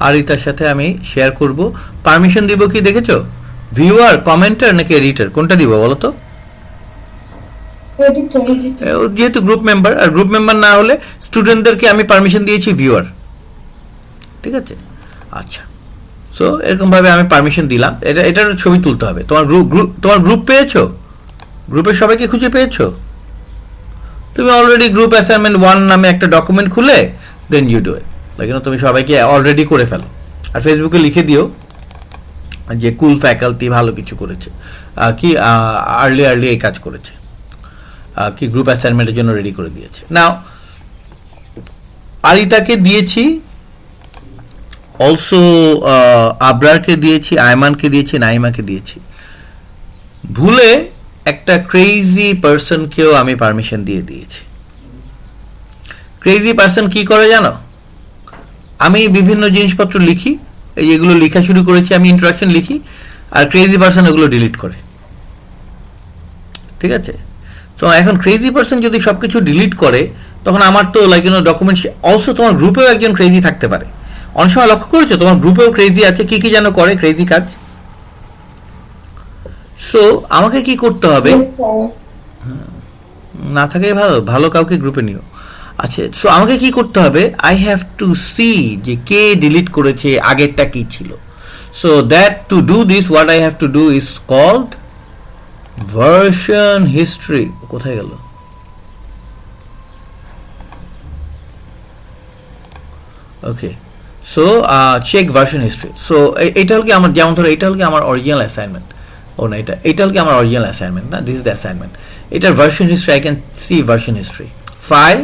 আরিতার সাথে আমি শেয়ার করব। পারমিশন দিব কি দেখেছো? ভিউয়ার, কমেন্টার নাকি এডিটর, কোনটা দিব বলো তো? যেহেতু গ্রুপ মেম্বার, আর গ্রুপ মেম্বার না হলে স্টুডেন্টদেরকে আমি পারমিশন দিয়েছি ভিউয়ার। ঠিক আছে, আচ্ছা, সো এরকম ভাবে আমি পারমিশন দিলাম। এটার ছবি তুলতে হবে। তোমার গ্রুপ পেয়েছো? গ্রুপের সবাইকে খুঁজে পেয়েছো? তুমি অলরেডি গ্রুপ অ্যাসাইনমেন্ট 1 নামে একটা ডকুমেন্ট খুলে then you do it. Like তুমি সবাইকে অলরেডি করে ফেলো, আর ফেসবুকে লিখে দিও যে কুল ফ্যাকাল্টি ভালো কিছু করেছে, কি আর্লি এই কাজ করেছে, কি গ্রুপ অ্যাসাইনমেন্টের জন্য রেডি করে দিয়েছে। নাও আরিতাকে দিয়েছি, অলসো আবরারকে দিয়েছি, আয়মানকে দিয়েছি, নাইমাকে দিয়েছি। ভুলে একটা ক্রেজি পার্সনকেও আমি পারমিশন দিয়ে দিয়েছি। ক্রেজি পার্সন কি করে জানো? আমি বিভিন্ন জিনিসপত্র লিখি, এই এগুলো লেখা শুরু করেছি, আমি ইন্ট্রোডাকশন লিখি, আর ক্রেজি পার্সন এগুলো ডিলিট করে। ঠিক আছে, তো এখন ক্রেজি পার্সন যদি সবকিছু ডিলিট করে, তখন আমার তো লাইক ডকুমেন্ট, অলসো তোমার গ্রুপেও একজন ক্রেজি থাকতে পারে। অনেক সময় লক্ষ্য করেছো তোমার গ্রুপেও ক্রেজি আছে, কি কি যেন করে ক্রেজি কাজ। সো আমাকে কি করতে হবে? না থাকাই ভালো, ভালো কাউকে গ্রুপে নিও। আচ্ছা, সো আমাকে কি করতে হবে, আই হ্যাভ টু সি যে কে ডিলিট করেছে, আগেরটা কি ছিল। So that to do this what I have to do is called version history. কোথায় গেল? Okay, so check version history. So এটা হল কি আমার, যেমন ধরো এটা হল কি আমার অরিজিনাল অ্যাসাইনমেন্ট, ও না এটা হল কি আমার অরিজিনাল অ্যাসাইনমেন্ট না, দিস ইজ দ্য অ্যাসাইনমেন্ট। এটার version history, I can see version history. File,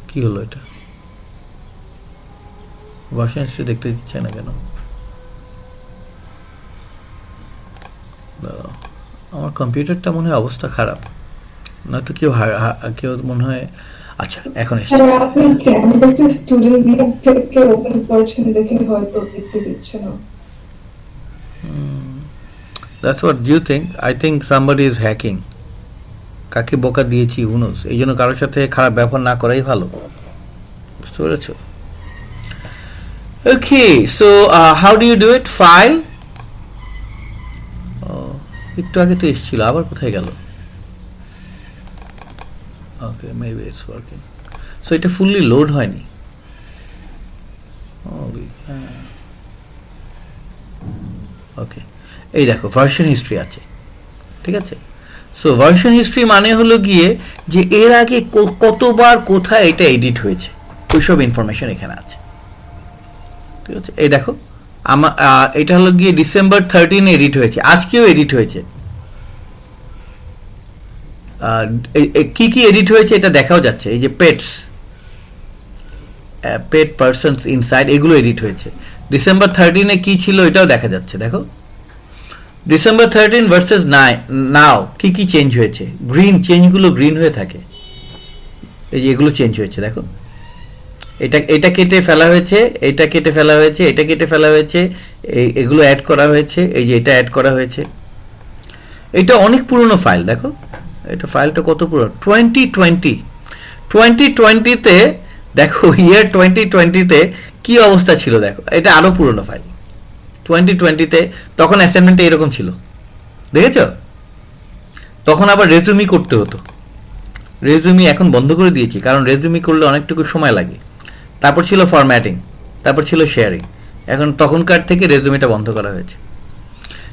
কি হলো এটা? ভার্সন হিস্ট্রি দেখতে দিচ্ছে না কেন? দাঁড়াও, আমার কম্পিউটারটা মনে হয় অবস্থা খারাপ, নয়তো কেউ মনে হয়। আচ্ছা, এখন এসছে। স্যার আপনি ক্যাম্পাসে স্টুডেন্ট ভিউ থেকে ওপেন করেছেন দেখে হয়তো দেখতে দিচ্ছে না। That's what you think. I think somebody is hacking. কাকে বোকা দিয়েছি who knows? এই জন্য কারোর সাথে খারাপ ব্যবহার না করাই ভালো, বুঝতে পেরেছো? Okay, so how do you do it? File. একটু আগে তো এসেছিল, আবার কোথায় গেল? Okay, maybe it's working. So এটা ফুললি লোড হয়নি। ওকে, এই দেখো ভার্সন হিস্ট্রি আছে, ঠিক আছে। সো ভার্সন হিস্ট্রি মানে হলো গিয়ে যে এর আগে কতবার কোথায় এটা এডিট হয়েছে, ওইসব ইনফরমেশন এখানে আছে, ঠিক আছে। এই দেখো আমার এটা হলো গিয়ে ডিসেম্বর 13 এডিট হয়েছে, আজকেও এডিট হয়েছে। কি কি এডিট হয়েছে এটা দেখাও যাচ্ছে, এই যে পেট পারসনস ইনসাইড, এগুলো এডিট হয়েছে। ডিসেম্বর 13 কি ছিল এটাও দেখা যাচ্ছে, দেখো ডিসেম্বর 13 ভার্সেস নাও কি কি চেঞ্জ হয়েছে। গ্রিন চেঞ্জগুলো গ্রিন হয়ে থাকে, এই যে এগুলো চেঞ্জ হয়েছে, দেখো এটা কেটে ফেলা হয়েছে, এটা কেটে ফেলা হয়েছে, এটা কেটে ফেলা হয়েছে, এগুলো অ্যাড করা হয়েছে, এই যে এটা অ্যাড করা হয়েছে। এটা অনেক পুরনো ফাইল, দেখো এটা ফাইলটা কত পুরনো, 2020-তে দেখো, ইয়ার 2020-তে কি অবস্থা ছিল দেখো, এটা আরো পুরনো ফাইল। 2020-তে তখন অ্যাসাইনমেন্টে এরকম ছিল, দেখেছো? তখন আবার রেজুমি করতে হতো, রেজুমি এখন বন্ধ করে দিয়েছি, কারণ রেজুমি করলে অনেকটুকু সময় লাগে। তারপর ছিল ফরম্যাটিং, তারপর ছিল শেয়ারিং, এখন তখনকার থেকে রেজুমিটা বন্ধ করা হয়েছে।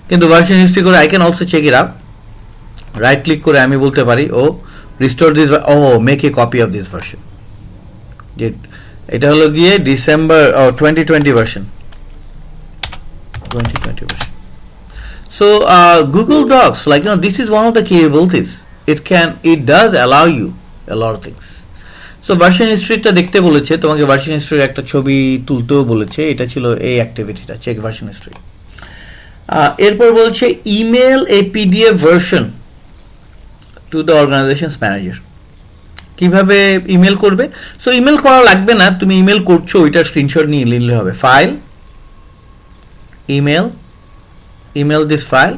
কিন্তু ভার্সন হিস্ট্রি করে I can also check it out, right click করে আমি বলতে পারি ও রিস্টোর দিস, ও make a copy of this version. যে এটা হলো গিয়ে December 2020 version, 2020 version. So Google Docs, like this is one of the capabilities. It does allow you a lot of things. So version history টা দেখতে বলেছে তোমাকে, ভার্সন হিস্ট্রির একটা ছবি তুলতেও বলেছে, এটা ছিল এই অ্যাক্টিভিটিটা, চেক ভার্সন হিস্ট্রি। এরপর বলছে email a PDF version to the organisation's manager. কিভাবে ইমেল করবে? সো ইমেল করা লাগবে না, তুমি ইমেল করছো ওইটার স্ক্রিনশট নিয়ে নিলে হবে। ফাইল, email this file,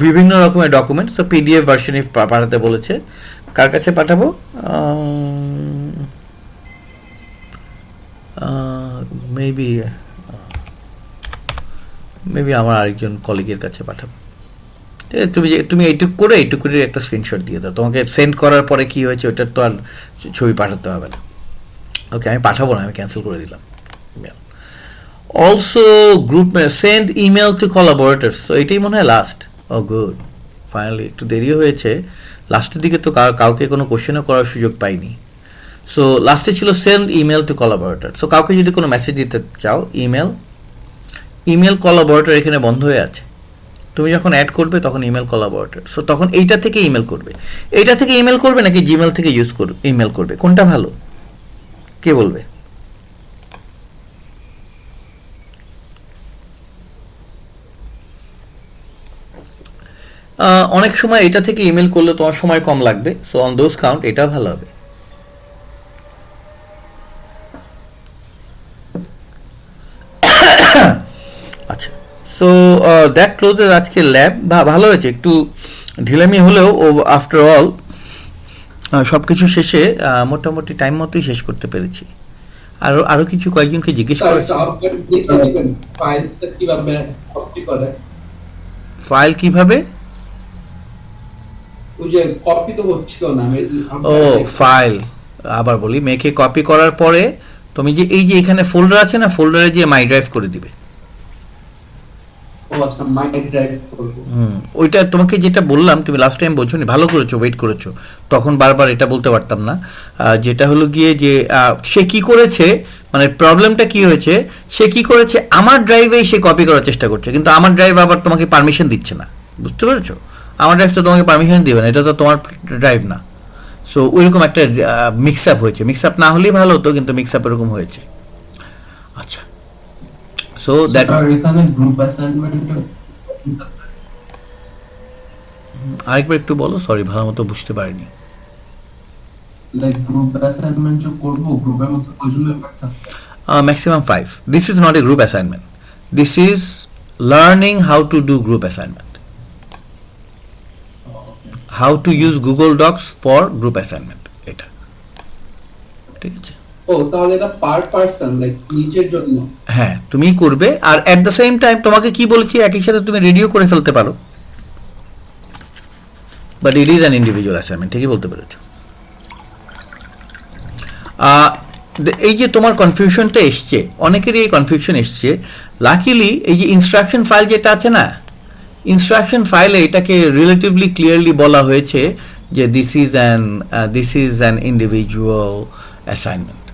বিভিন্ন রকমের ডকুমেন্ট। সো পিডিএফ ভার্সনে পাঠাতে বলেছে, কার কাছে পাঠাবো? মেবি আমার আরেকজন কলিগের কাছে পাঠাবো। তুমি এইটুক করে একটা স্ক্রিনশট দিয়ে দাও, তোমাকে সেন্ড করার পরে কি হয়েছে ওটার তো আর ছবি পাঠাতে হবে না। ওকে, আমি পাঠাবো না, আমি ক্যান্সেল করে দিলাম email. Also group send email to collaborators, তো এটাই মনে হয় লাস্ট। ও গুড, ফাইনালি একটু দেরিও হয়েছে, লাস্টের দিকে তো কাউকে কোনো কোশ্চেনও করার সুযোগ পাইনি। সো লাস্টে ছিল send email two collaborator. So কাউকে যদি কোনো মেসেজ দিতে চাও, ইমেল কোলাবোরেটর এখানে বন্ধ হয়ে আছে, তুমি যখন অ্যাড করবে তখন ইমেল কোলাবোরেটর। সো তখন এইটা থেকে ইমেল করবে, এইটা থেকে ইমেল করবে নাকি জিমেল থেকে ইমেল করবে, কোনটা ভালো কে বলবে? অনেক সময় এটা থেকে ইমেল করলে তোমার সময় কম লাগবে, সো অন দোজ কাউন্ট এটা ভালো হবে। আচ্ছা, সো দ্যাট ক্লোজেস আজকে ল্যাব। ভালো হয়েছে, একটু ঢিলামি হলেও আফটার অল সবকিছু শেষে মোটামুটি টাইম মতোই শেষ করতে পেরেছি। আরো কিছু কয়েকজনকে জিজ্ঞেস করেছি ফাইল কিভাবে? ওই যে কপি তো হচ্ছিল না ও ফাইল, আবার বলি, মেকে কপি করার পরে তুমি যে এই যে এখানে ফোল্ডার আছে না, ফোল্ডারে যে মাই ড্রাইভ করে দিবে। ও আচ্ছা, মাই ড্রাইভ করব। ওইটা তোমাকে যেটা বললাম, তুমি লাস্ট টাইম বলছো নি, ভালো করেছো, ওয়েট করেছো, তখন বারবার এটা বলতে পারতাম না। যেটা হলো গিয়ে যে সে কি করেছে, মানে প্রবলেমটা কি হয়েছে, সে কি করেছে, আমার ড্রাইভেই সে কপি করার চেষ্টা করছে, কিন্তু আমার ড্রাইভ আবার তোমাকে পারমিশন দিচ্ছে না, বুঝতে পেরেছো? আমার ড্রাইভ তো তোমাকে পারমিশন দিবে না, এটা তো তোমার ড্রাইভ না। সো ওইরকম একটা মিক্স আপ হয়েছে, মিক্স আপ না হলেই ভালো হতো, কিন্তু মিক্স আপ এরকম হয়েছে। আচ্ছা, সো দ্যাট, এখানে গ্রুপ অ্যাসাইনমেন্ট আরেকবার একটু বলো, সরি ভালো মতো বুঝতে পারিনি। লাইক গ্রুপ অ্যাসাইনমেন্ট যে করব, গ্রুপের মধ্যে কয়জন মেম্বার থাকবে? Maximum 5. This is not a group assignment. This is learning how to do group assignment. How to use Google Docs for group assignment. এটা ঠিক আছে? ও তাহলে এটা পার পারসন, লাইক নিজের জন্য। হ্যাঁ, তুমি করবে, আর এট দ্য সেম টাইম তোমাকে কি বলেছি, একই সাথে তুমি রেডিও করে ফেলতে পারো, but it is an individual assignment, ঠিকই বলতে পেরেছো। এই যে তোমার কনফিউশনটা এসছে, অনেকেরই এই কনফিউশন এসছে, লাকিলি এই যে ইনস্ট্রাকশন ফাইল যেটা আছে না, ইনস্ট্রাকশন ফাইলে এটাকে রিলেটিভলি ক্লিয়ারলি বলা হয়েছে যে this is an individual assignment,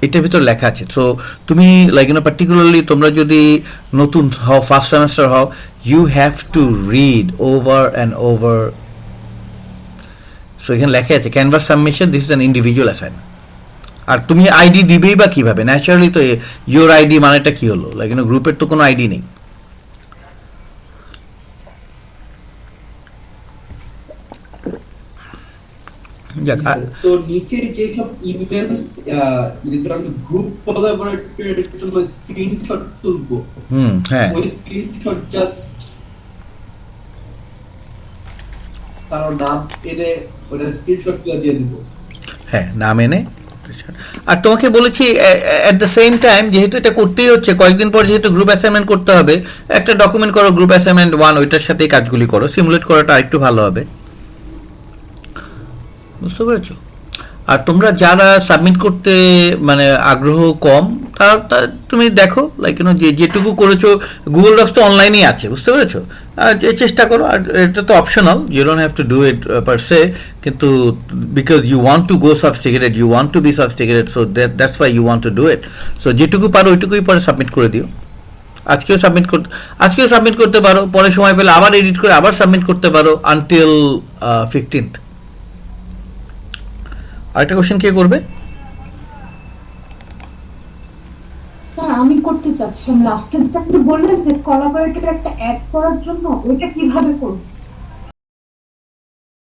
এটার ভিতর লেখা আছে। সো তুমি লাইক পার্টিকুলারলি তোমরা যদি নতুন হও, ফার্স্ট সেমেস্টার হও, you have to read over and over. So এখানে লেখা আছে canvas submission, this is an individual assignment. আর তুমি আইডি দিবেই বা কিভাবে? ন্যাচারালি তো ইয়োর আইডি মানেটা কি হলো, লাইক গ্রুপের তো কোনো আইডি নেই। যাক, তো নিচে যে সব ইমেল গ্রুপ কোলাবোরেটরের জন্য স্ক্রিনশট তুলবো, হ্যাঁ, ওই স্ক্রিনশট জাস্ট তার নাম এনে ওটা স্ক্রিনশট দিয়ে দিব। হ্যাঁ, নাম এনে। আর তোমাকে বলেছি এট দ্য সেম টাইম, যেহেতু এটা করতেই হচ্ছে, কয়েকদিন পর যেহেতু গ্রুপ অ্যাসাইনমেন্ট করতে হবে, একটা ডকুমেন্ট করো গ্রুপ অ্যাসাইনমেন্ট 1, ওইটার সাথে কাজগুলি করো, সিমুলেট করাটা আরেকটু ভালো হবে, বুঝতে পেরেছো? আর তোমরা যারা সাবমিট করতে মানে আগ্রহ কম, তা তুমি দেখো, লাইক যেটুকু করেছো, গুগল ডক্স তো অনলাইনেই আছে, বুঝতে পেরেছো? আর চেষ্টা করো, আর এটা তো optional, you don't have to do it per se, কিন্তু because you want to go sophisticated, you want to be sophisticated, so that's why you want to do it. So যেটুকু পারো ওইটুকুই পরে সাবমিট করে দিও। আজকেও সাবমিট করতে পারো, পরে সময় পেলে আবার এডিট করে আবার সাবমিট করতে পারো, আনটিল 15th। আরেকটা কোশ্চেন কে করবে? স্যার আমি করতে চাচ্ছিলাম, লাস্টের আপনি বললেন যে কোলাবোরেটর একটা অ্যাড করার জন্য, ওইটা কিভাবে করব?